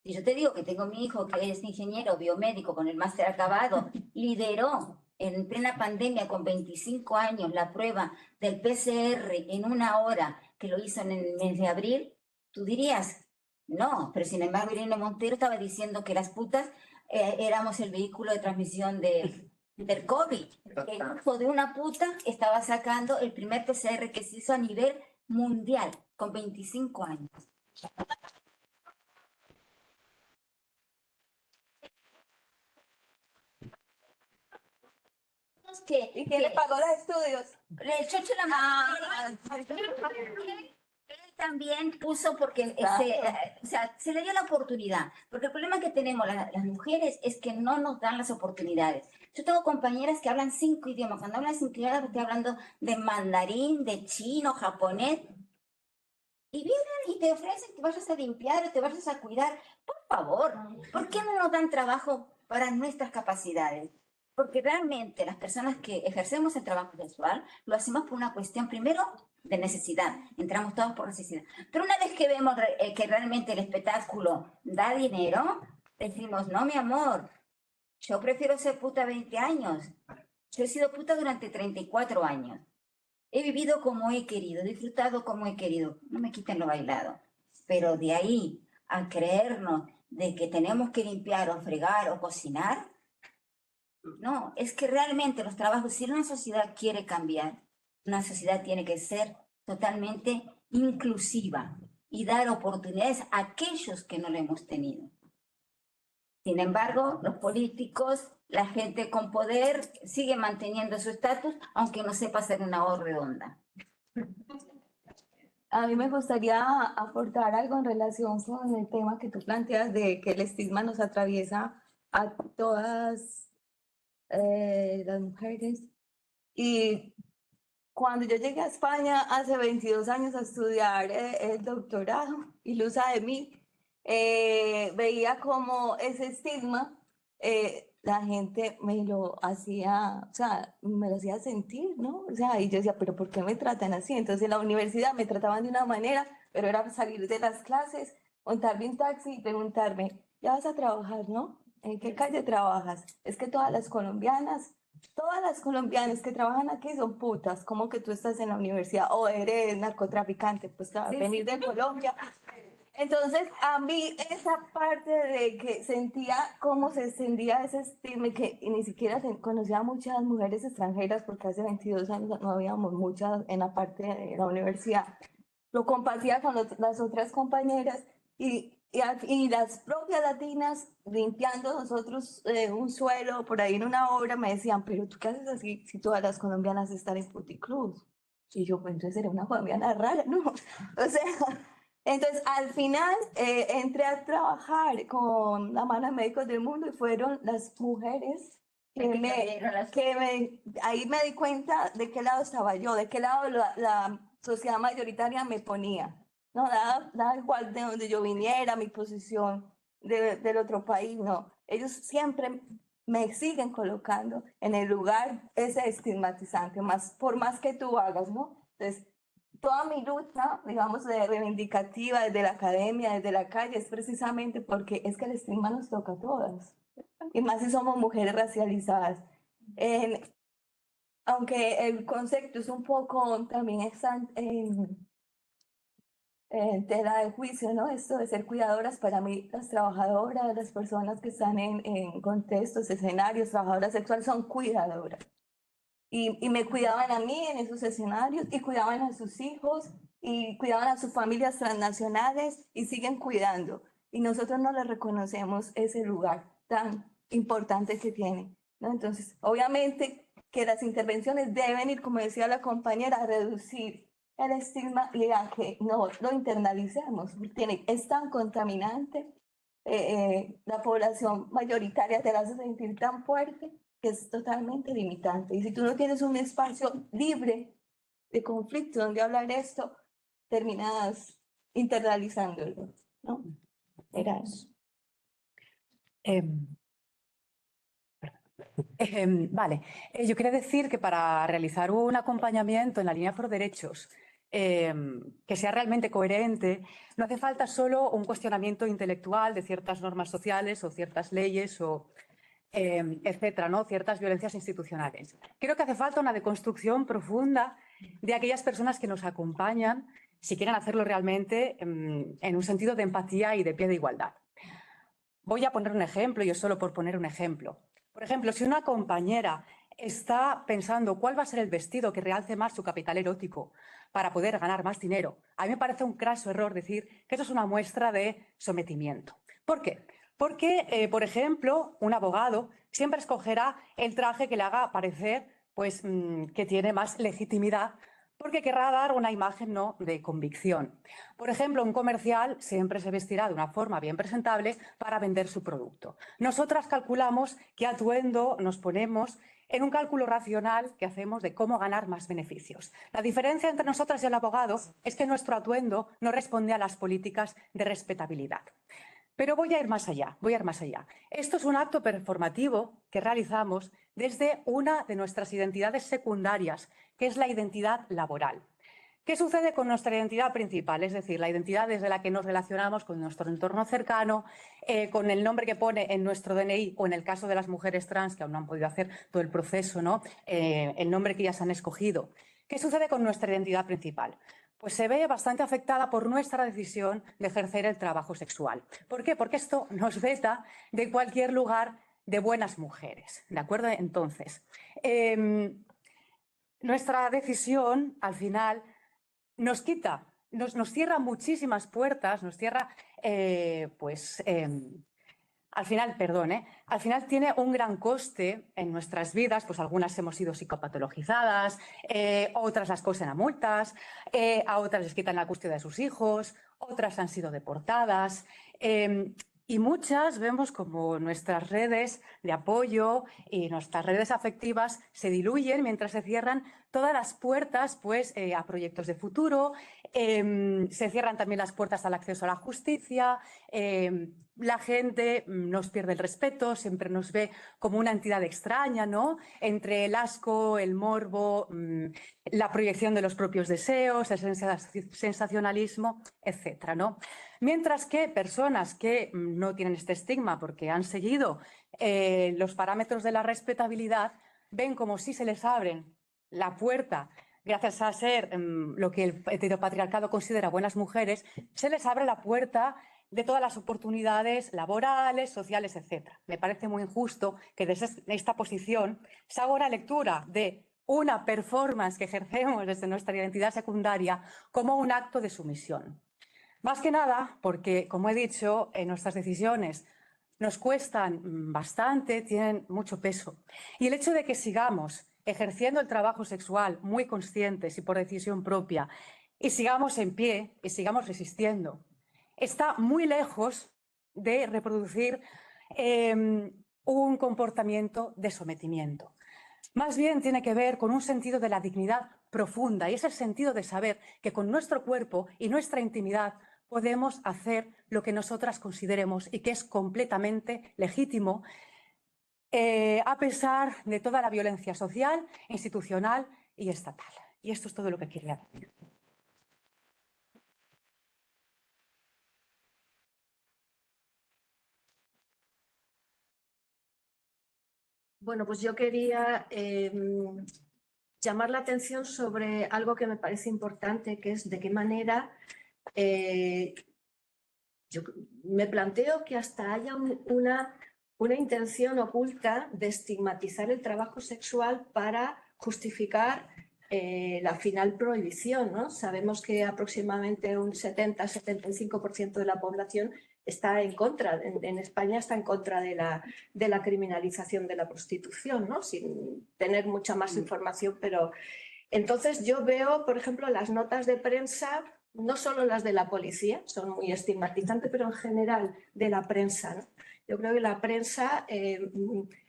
Si yo te digo que tengo mi hijo que es ingeniero biomédico con el máster acabado, lideró en plena pandemia con 25 años la prueba del PCR en 1 hora, que lo hizo en el mes de abril, tú dirías, no, pero sin embargo Irene Montero estaba diciendo que las putas éramos el vehículo de transmisión del COVID. El hijo de una puta estaba sacando el primer PCR que se hizo a nivel mundial, con 25 años. ¿Y quién le pagó los estudios? El chocho la él también puso porque se le dio la oportunidad. Porque el problema que tenemos las mujeres es que no nos dan las oportunidades. Yo tengo compañeras que hablan 5 idiomas. Cuando hablan 5 idiomas, estoy hablando de mandarín, de chino, japonés. Y vienen y te ofrecen que vayas a limpiar o te vayas a cuidar. Por favor, ¿por qué no nos dan trabajo para nuestras capacidades? Porque realmente las personas que ejercemos el trabajo sexual lo hacemos por una cuestión, primero, de necesidad. Entramos todos por necesidad. Pero una vez que vemos que realmente el espectáculo da dinero, decimos, no, mi amor, yo prefiero ser puta 20 años. Yo he sido puta durante 34 años. He vivido como he querido, he disfrutado como he querido. No me quiten lo bailado. Pero de ahí a creernos de que tenemos que limpiar o fregar o cocinar, no, es que realmente los trabajos, si una sociedad quiere cambiar, una sociedad tiene que ser totalmente inclusiva y dar oportunidades a aquellos que no lo hemos tenido. Sin embargo, los políticos, la gente con poder, sigue manteniendo su estatus, aunque no sepa hacer una O redonda. A mí me gustaría aportar algo en relación con el tema que tú planteas de que el estigma nos atraviesa a todas las mujeres. Y cuando yo llegué a España hace 22 años a estudiar el doctorado, ilusa de mí, veía como ese estigma, la gente me lo hacía, o sea, me lo hacía sentir, ¿no? O sea, y yo decía, ¿pero por qué me tratan así? Entonces en la universidad me trataban de una manera, pero era salir de las clases, montarme un taxi y preguntarme, ¿ya vas a trabajar, no? ¿En qué calle trabajas? Es que todas las colombianas que trabajan aquí son putas. ¿Cómo que tú estás en la universidad o eres narcotraficante? Pues claro, Sí, venir de Colombia. Entonces, a mí esa parte de que sentía cómo se extendía ese estigma, que ni siquiera conocía a muchas mujeres extranjeras, porque hace 22 años no habíamos muchas en la parte de la universidad. lo compartía con las otras compañeras y las propias latinas limpiando nosotros un suelo por ahí en una obra me decían, pero ¿tú qué haces así si todas las colombianas están en Puticruz? Y yo, pues entonces era una colombiana rara, ¿no? O sea, entonces al final entré a trabajar con la mano de Médicos del Mundo y fueron las mujeres ahí me di cuenta de qué lado estaba yo, de qué lado la sociedad mayoritaria me ponía. No, da igual de donde yo viniera, mi posición del otro país, no. Ellos siempre me siguen colocando en el lugar ese estigmatizante, por más que tú hagas, ¿no? Entonces, toda mi lucha, digamos, de reivindicativa desde la academia, desde la calle, es precisamente porque es que el estigma nos toca a todas. Y más si somos mujeres racializadas. Aunque el concepto es un poco también en tela de juicio, ¿no? Esto de ser cuidadoras, para mí las trabajadoras, las personas que están en contextos, escenarios, trabajadoras sexuales son cuidadoras. Y me cuidaban a mí en esos escenarios y cuidaban a sus hijos y cuidaban a sus familias transnacionales y siguen cuidando. Y nosotros no les reconocemos ese lugar tan importante que tienen, ¿no? Entonces, obviamente que las intervenciones deben ir, como decía la compañera, a reducir el estigma y a que no lo internalicemos. Es tan contaminante, la población mayoritaria te la hace sentir tan fuerte que es totalmente limitante. Y si tú no tienes un espacio libre de conflicto donde hablar esto, terminas internalizándolo, ¿no? Era eso. Vale, yo quería decir que para realizar un acompañamiento en la línea por derechos que sea realmente coherente, no hace falta solo un cuestionamiento intelectual de ciertas normas sociales o ciertas leyes o etcétera, ¿no? Ciertas violencias institucionales. Creo que hace falta una deconstrucción profunda de aquellas personas que nos acompañan, si quieren hacerlo realmente en un sentido de empatía y de pie de igualdad. Voy a poner un ejemplo, yo solo por poner un ejemplo. Por ejemplo, si una compañera está pensando cuál va a ser el vestido que realce más su capital erótico para poder ganar más dinero, a mí me parece un craso error decir que eso es una muestra de sometimiento. ¿Por qué? Porque, por ejemplo, un abogado siempre escogerá el traje que le haga parecer pues, que tiene más legitimidad, porque querrá dar una imagen ¿no? de convicción. Por ejemplo, un comercial siempre se vestirá de una forma bien presentable para vender su producto. Nosotras calculamos qué atuendo nos ponemos en un cálculo racional que hacemos de cómo ganar más beneficios. La diferencia entre nosotras y el abogado es que nuestro atuendo no responde a las políticas de respetabilidad. Pero voy a ir más allá, Esto es un acto performativo que realizamos desde una de nuestras identidades secundarias, que es la identidad laboral. ¿Qué sucede con nuestra identidad principal? Es decir, la identidad desde la que nos relacionamos con nuestro entorno cercano, con el nombre que pone en nuestro DNI o en el caso de las mujeres trans que aún no han podido hacer todo el proceso, ¿no? El nombre que ellas han escogido. ¿Qué sucede con nuestra identidad principal? Pues se ve bastante afectada por nuestra decisión de ejercer el trabajo sexual. ¿Por qué? Porque esto nos veta de cualquier lugar de buenas mujeres, ¿de acuerdo? Entonces, nuestra decisión, al final, nos quita, nos cierra muchísimas puertas, nos cierra, al final tiene un gran coste en nuestras vidas, pues algunas hemos sido psicopatologizadas, otras las cosen a multas, a otras les quitan la custodia de sus hijos, otras han sido deportadas. Y muchas vemos como nuestras redes de apoyo y nuestras redes afectivas se diluyen mientras se cierran todas las puertas pues, a proyectos de futuro, se cierran también las puertas al acceso a la justicia, la gente nos pierde el respeto, siempre nos ve como una entidad extraña, ¿no? Entre el asco, el morbo, la proyección de los propios deseos, el sensacionalismo, etcétera, ¿no? Mientras que personas que no tienen este estigma porque han seguido los parámetros de la respetabilidad ven como si se les abren la puerta gracias a ser lo que el heteropatriarcado considera buenas mujeres, se les abre la puerta de todas las oportunidades laborales, sociales, etc. Me parece muy injusto que desde esta posición se haga una lectura de una performance que ejercemos desde nuestra identidad secundaria como un acto de sumisión. Más que nada porque, como he dicho, nuestras decisiones nos cuestan bastante, tienen mucho peso. Y el hecho de que sigamos ejerciendo el trabajo sexual muy conscientes y por decisión propia, y sigamos en pie y sigamos resistiendo, está muy lejos de reproducir un comportamiento de sometimiento. Más bien tiene que ver con un sentido de la dignidad profunda, y es el sentido de saber que con nuestro cuerpo y nuestra intimidad podemos hacer lo que nosotras consideremos y que es completamente legítimo, a pesar de toda la violencia social, institucional y estatal. Y esto es todo lo que quería decir. Bueno, pues yo quería llamar la atención sobre algo que me parece importante, que es de qué manera yo me planteo que hasta haya una intención oculta de estigmatizar el trabajo sexual para justificar la final prohibición, ¿no? Sabemos que aproximadamente un 70-75% de la población está en contra, en España está en contra de la criminalización de la prostitución, ¿no? Sin tener mucha más información, pero entonces yo veo, por ejemplo, las notas de prensa, no solo las de la policía, son muy estigmatizantes, pero en general de la prensa, ¿no? Yo creo que la prensa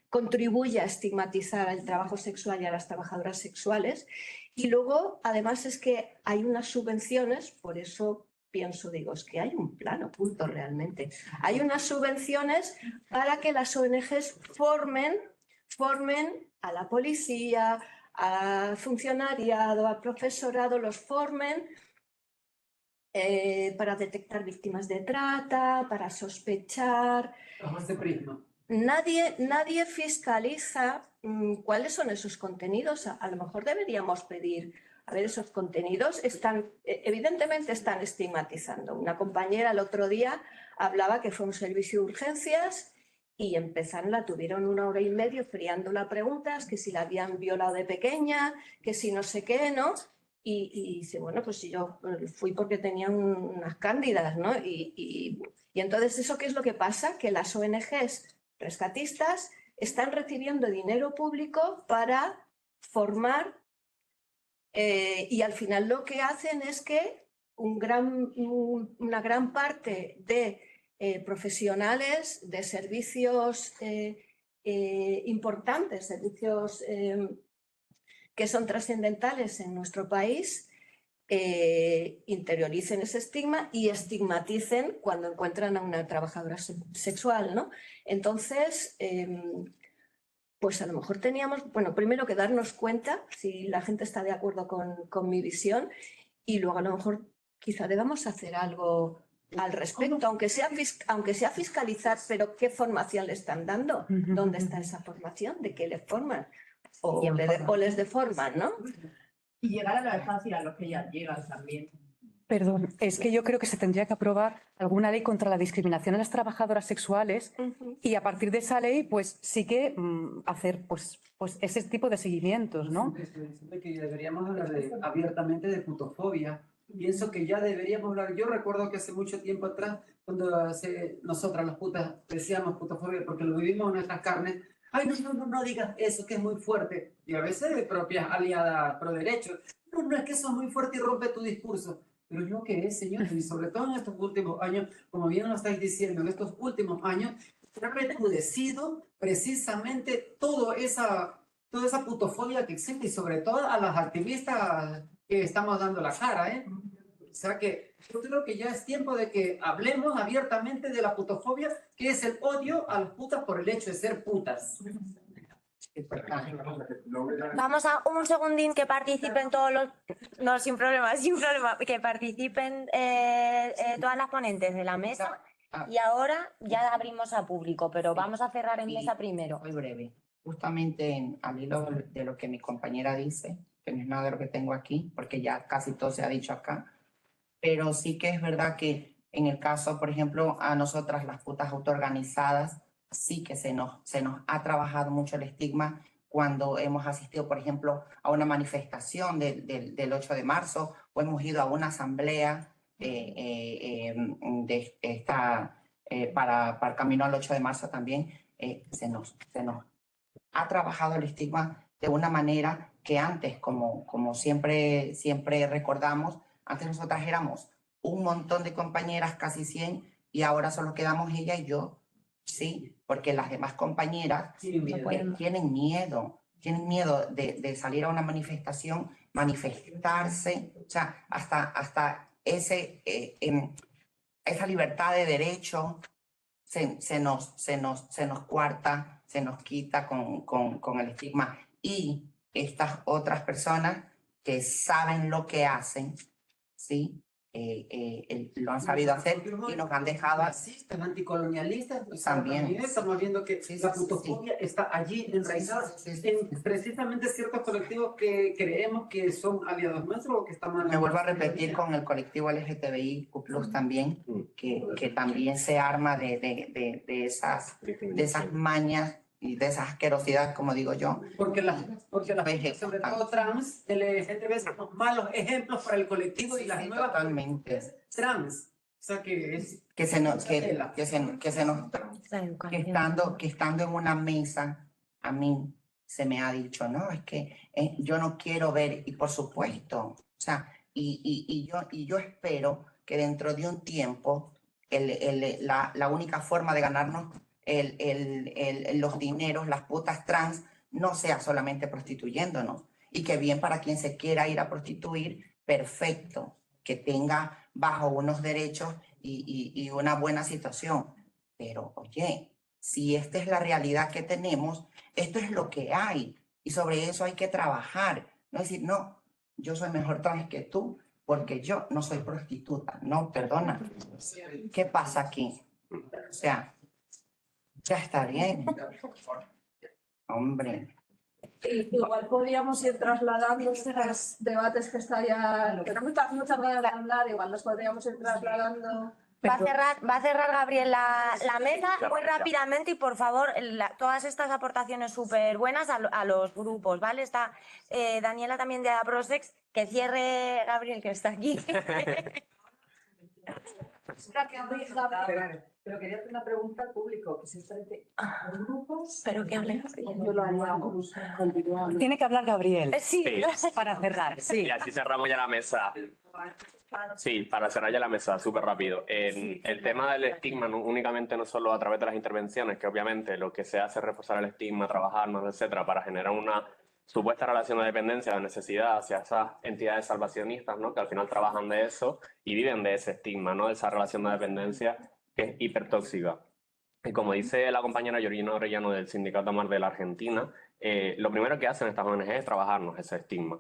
contribuye a estigmatizar el trabajo sexual y a las trabajadoras sexuales. Y luego, además, es que hay unas subvenciones, por eso pienso, digo, es que hay un plan oculto realmente. Hay unas subvenciones para que las ONGs formen a la policía, al funcionariado, al profesorado, los formen para detectar víctimas de trata, para sospechar. Nadie fiscaliza cuáles son esos contenidos. A lo mejor deberíamos pedir, a ver, esos contenidos evidentemente están estigmatizando. Una compañera el otro día hablaba que fue un servicio de urgencias y la tuvieron 1 hora y media friándola preguntas, que si la habían violado de pequeña, que si no sé qué, ¿no? Y dice, bueno, pues si yo fui porque tenía unas cándidas, ¿no? Y entonces, ¿eso qué es lo que pasa? Que las ONGs rescatistas están recibiendo dinero público para formar y al final lo que hacen es que una gran parte de profesionales de servicios importantes, servicios que son trascendentales en nuestro país, interioricen ese estigma y estigmaticen cuando encuentran a una trabajadora sexual, ¿no? Entonces, pues a lo mejor teníamos, bueno, primero que darnos cuenta si la gente está de acuerdo con mi visión y luego a lo mejor quizá debamos hacer algo al respecto, aunque sea fiscalizar, pero ¿qué formación le están dando? ¿Dónde está esa formación? ¿De qué le forman? O les deforman, ¿no? Y llegar a la infancia a los que ya llegan también. Perdón, es que yo creo que se tendría que aprobar alguna ley contra la discriminación a las trabajadoras sexuales y a partir de esa ley, pues sí que hacer pues ese tipo de seguimientos, ¿no? Que deberíamos hablar abiertamente de putofobia. Pienso que ya deberíamos hablar. Yo recuerdo que hace mucho tiempo atrás, cuando nosotras las putas decíamos putofobia porque lo vivimos en nuestras carnes. Ay, no digas eso, que es muy fuerte. Y a veces de propias aliadas pro derechos. No, es que eso es muy fuerte y rompe tu discurso. Pero yo qué es, señores, y sobre todo en estos últimos años, como bien lo estáis diciendo, en estos últimos años, se ha recrudecido precisamente toda esa putofobia que existe y sobre todo a las activistas que estamos dando la cara, ¿eh? O sea que yo creo que ya es tiempo de que hablemos abiertamente de la putofobia, que es el odio a las putas por el hecho de ser putas. Vamos a un segundín que participen todos los... No, sin problema, que participen todas las ponentes de la mesa y ahora ya abrimos a público, pero vamos a cerrar en mesa primero. Muy breve. Justamente al hilo de lo que mi compañera dice, que no es nada de lo que tengo aquí, porque ya casi todo se ha dicho acá, pero sí que es verdad que en el caso, por ejemplo, a nosotras las putas autoorganizadas, sí que se nos ha trabajado mucho el estigma cuando hemos asistido, por ejemplo, a una manifestación del 8 de marzo o hemos ido a una asamblea para camino al 8 de marzo también, se nos ha trabajado el estigma de una manera que antes, como siempre recordamos, antes nosotras éramos un montón de compañeras, casi 100, y ahora solo quedamos ella y yo, sí, porque las demás compañeras tienen miedo de salir a una manifestación, manifestarse, o sea, hasta esa libertad de derecho se nos coarta, se nos quita con el estigma. Y estas otras personas que saben lo que hacen, ¿sí? Lo han sabido hacer y nos han dejado racistas, anticolonialistas, también. Estamos viendo que la putofobia está allí enraizada en precisamente ciertos colectivos que creemos que son aliados nuestros o que están... Me vuelvo a repetir con el colectivo LGTBIQ+ también, que también se arma de esas mañas y de esas asquerosidades, como digo yo. Porque las sobre todo trans, LGTB son malos ejemplos para el colectivo y las nuevas trans. O sea que estando en una mesa, a mí se me ha dicho, no, es que yo no quiero ver, y por supuesto, o sea, y yo espero que dentro de un tiempo la única forma de ganarnos los dineros, las putas trans, no sea solamente prostituyéndonos, y que bien para quien se quiera ir a prostituir, perfecto, que tenga bajo unos derechos y una buena situación. Pero oye, si esta es la realidad que tenemos, esto es lo que hay, y sobre eso hay que trabajar, no decir, no, yo soy mejor trans que tú, porque yo no soy prostituta, no, perdona. ¿Qué pasa aquí? O sea, ya está bien. Hombre. Igual podríamos ir trasladando estos debates que está ya... Tenemos muchas ganas de hablar, igual los podríamos ir trasladando... Va a cerrar Gabriel la mesa muy rápidamente y por favor todas estas aportaciones súper buenas a los grupos, ¿vale? Está Daniela también de Aprosex, que cierre Gabriel que está aquí. Pero quería hacer una pregunta al público, que si frente a grupos... Pero que hable Gabriel. Tiene que hablar Gabriel. Sí. Para cerrar, sí. Y así cerramos ya la mesa. Sí, para cerrar ya la mesa, súper rápido. El tema del estigma, únicamente no solo a través de las intervenciones, que obviamente lo que se hace es reforzar el estigma, trabajarnos, etcétera, para generar una supuesta relación de dependencia, de necesidad hacia esas entidades salvacionistas, ¿no? Que al final trabajan de eso y viven de ese estigma, ¿no? De esa relación de dependencia que es hipertóxica. Y como dice la compañera Georgina Orellano del Sindicato AMAR de la Argentina, lo primero que hacen estas ONG es trabajarnos ese estigma.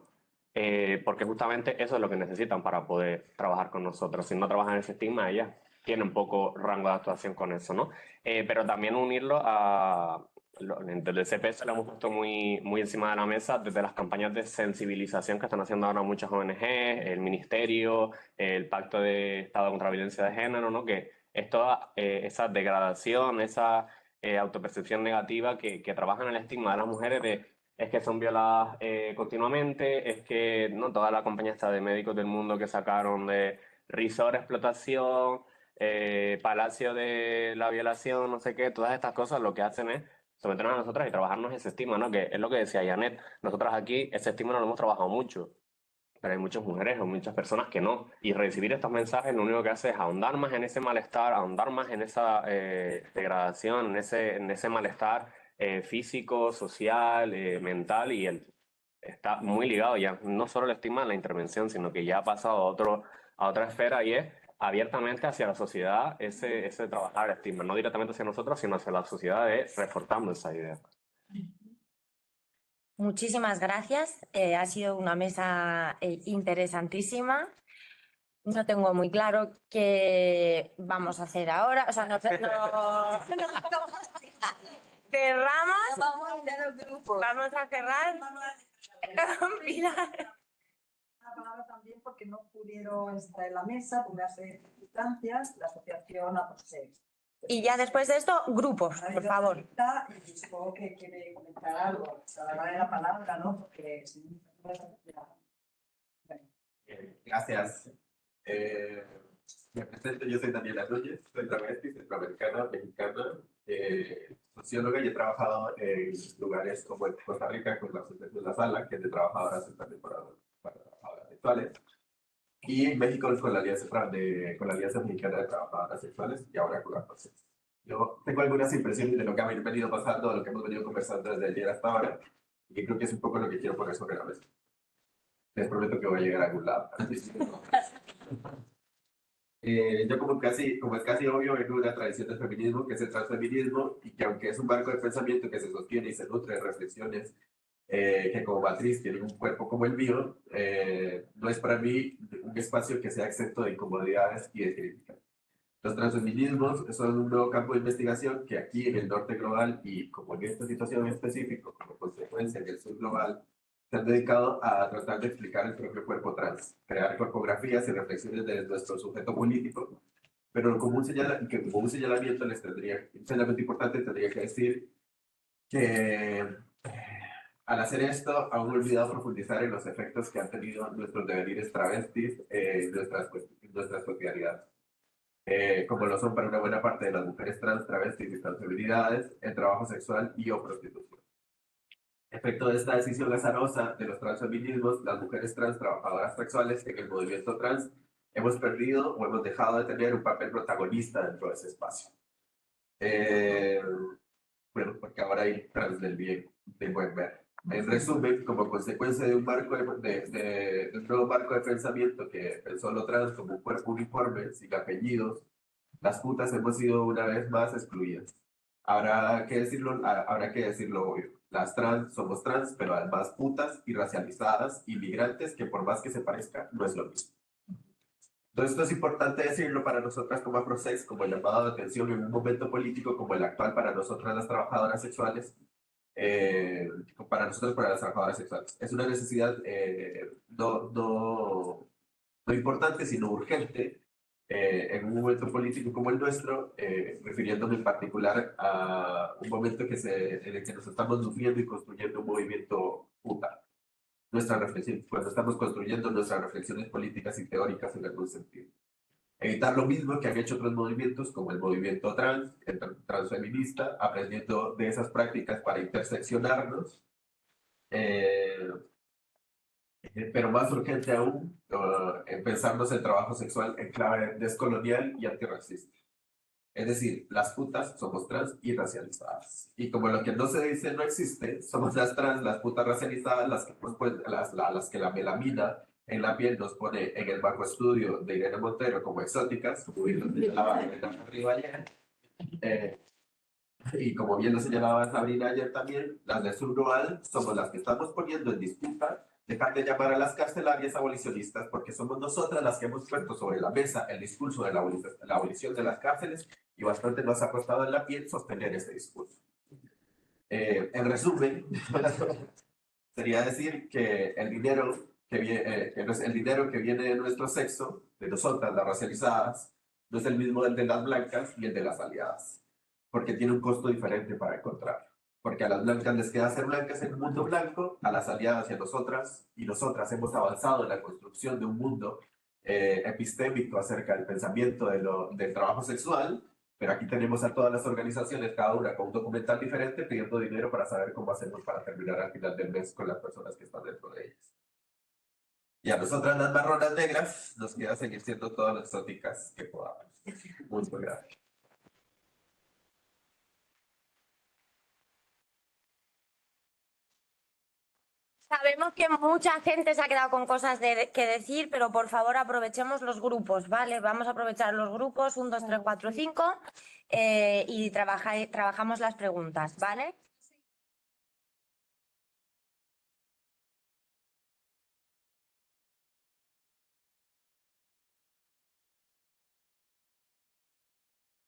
Porque justamente eso es lo que necesitan para poder trabajar con nosotros. Si no trabajan ese estigma, ellas tienen poco rango de actuación con eso, ¿no? Pero también unirlo a... Desde el CPS lo hemos puesto muy encima de la mesa, desde las campañas de sensibilización que están haciendo ahora muchas ONG, el Ministerio, el Pacto de Estado contra la Violencia de Género, ¿no? Que es toda esa degradación, esa autopercepción negativa que trabaja en el estigma de las mujeres de es que son violadas continuamente, es que no toda la compañía está de médicos del mundo que sacaron de Risor explotación, Palacio de la violación, no sé qué, todas estas cosas lo que hacen es someternos a nosotras y trabajarnos ese estigma, ¿no? Que es lo que decía Janet, nosotras aquí ese estigma no lo hemos trabajado mucho, pero hay muchas mujeres o muchas personas que no, y recibir estos mensajes lo único que hace es ahondar más en ese malestar, ahondar más en esa degradación, en ese malestar físico, social, mental, y está muy ligado ya, no solo el estigma en la intervención, sino que ya ha pasado a otra esfera y es abiertamente hacia la sociedad ese trabajar el estigma, no directamente hacia nosotros, sino hacia la sociedad, reforzando esa idea. Muchísimas gracias, ha sido una mesa interesantísima. No tengo muy claro qué vamos a hacer ahora, o sea, cerramos. Vamos a cerrar. Pilar. La palabra también porque no pudieron estar en la mesa por las circunstancias, la asociación Aprosex. Y ya después de esto, grupos, por favor. Y supongo que quiere comentar algo, o sea, darle la palabra, ¿no? Porque si no, Gracias. Me presento, yo soy Daniela Núñez, soy travesti, centroamericana, mexicana, socióloga y he trabajado en lugares como en Costa Rica con la Asociación La Sala, que es de trabajadoras para trabajadoras sexuales, y en México con la Alianza Mexicana de Trabajadoras Sexuales y ahora con la Proceso. Yo tengo algunas impresiones de lo que ha venido pasando, de lo que hemos venido conversando desde ayer hasta ahora, y creo que es un poco lo que quiero poner sobre la mesa. Les prometo que voy a llegar a algún lado. Yo como es casi obvio, vengo de una tradición del feminismo, que es el transfeminismo, y que aunque es un marco de pensamiento que se sostiene y se nutre de reflexiones que como matriz tienen un cuerpo como el mío, no es para mí un espacio que sea exento de incomodidades y de críticas. Los transfeminismos son un nuevo campo de investigación que aquí en el norte global y como en esta situación en específico, como consecuencia del sur global, se han dedicado a tratar de explicar el propio cuerpo trans, crear corpografías y reflexiones de nuestro sujeto político, pero como un señalamiento les tendría, un señalamiento importante tendría que decir que al hacer esto han olvidado profundizar en los efectos que han tenido nuestros devenires travestis en nuestras cotidianidades. Como lo son para una buena parte de las mujeres trans, travestis y transfeminidades, el trabajo sexual y o prostitución. Efecto de esta decisión azarosa de los transfeminismos, las mujeres trans trabajadoras sexuales en el movimiento trans hemos perdido o hemos dejado de tener un papel protagonista dentro de ese espacio. Bueno, porque ahora hay trans del bien, del buen ver. En resumen, como consecuencia de un nuevo marco de pensamiento que pensó lo trans como un cuerpo uniforme, sin apellidos, las putas hemos sido una vez más excluidas. Habrá que decirlo obvio. Las trans somos trans, pero además putas y racializadas, inmigrantes, que por más que se parezca, no es lo mismo. Entonces esto es importante decirlo para nosotras como Afrosex, como llamado de atención en un momento político como el actual para nosotras las trabajadoras sexuales, para las trabajadoras sexuales. Es una necesidad no importante, sino urgente, en un momento político como el nuestro, refiriéndome en particular a un momento en el que nos estamos nutriendo y construyendo un movimiento puta. Cuando estamos construyendo nuestras reflexiones políticas y teóricas en algún sentido. Evitar lo mismo que han hecho otros movimientos, como el movimiento trans, el transfeminista, aprendiendo de esas prácticas para interseccionarnos. Pero más urgente aún, pensarnos el trabajo sexual en clave descolonial y antirracista. Es decir, las putas somos trans y racializadas. Y como lo que no se dice no existe, somos las trans, las putas racializadas, las que la melamina en la piel nos pone en el bajo estudio de Irene Montero como exóticas, como bien lo señalaba arriba ayer. Y como bien lo señalaba Sabrina ayer también, las del sur global somos las que estamos poniendo en disputa dejar de llamar a las carcelarias abolicionistas, porque somos nosotras las que hemos puesto sobre la mesa el discurso de la abolición de las cárceles y bastante nos ha costado en la piel sostener ese discurso. En resumen, sería decir que el dinero que viene de nuestro sexo, de nosotras, las racializadas, no es el mismo del de las blancas y el de las aliadas, porque tiene un costo diferente para encontrar. Porque a las blancas les queda ser blancas en un mundo blanco, a las aliadas y a nosotras hemos avanzado en la construcción de un mundo epistémico acerca del pensamiento del trabajo sexual, pero aquí tenemos a todas las organizaciones, cada una con un documental diferente, pidiendo dinero para saber cómo hacemos para terminar al final del mes con las personas que están dentro de ellas. Y a nosotras las marronas negras nos queda seguir siendo todas las exóticas que podamos. Muchas gracias. Sabemos que mucha gente se ha quedado con cosas que decir, pero por favor aprovechemos los grupos, ¿vale? Vamos a aprovechar los grupos 1, 2, 3, 4, 5 y trabajamos las preguntas, ¿vale?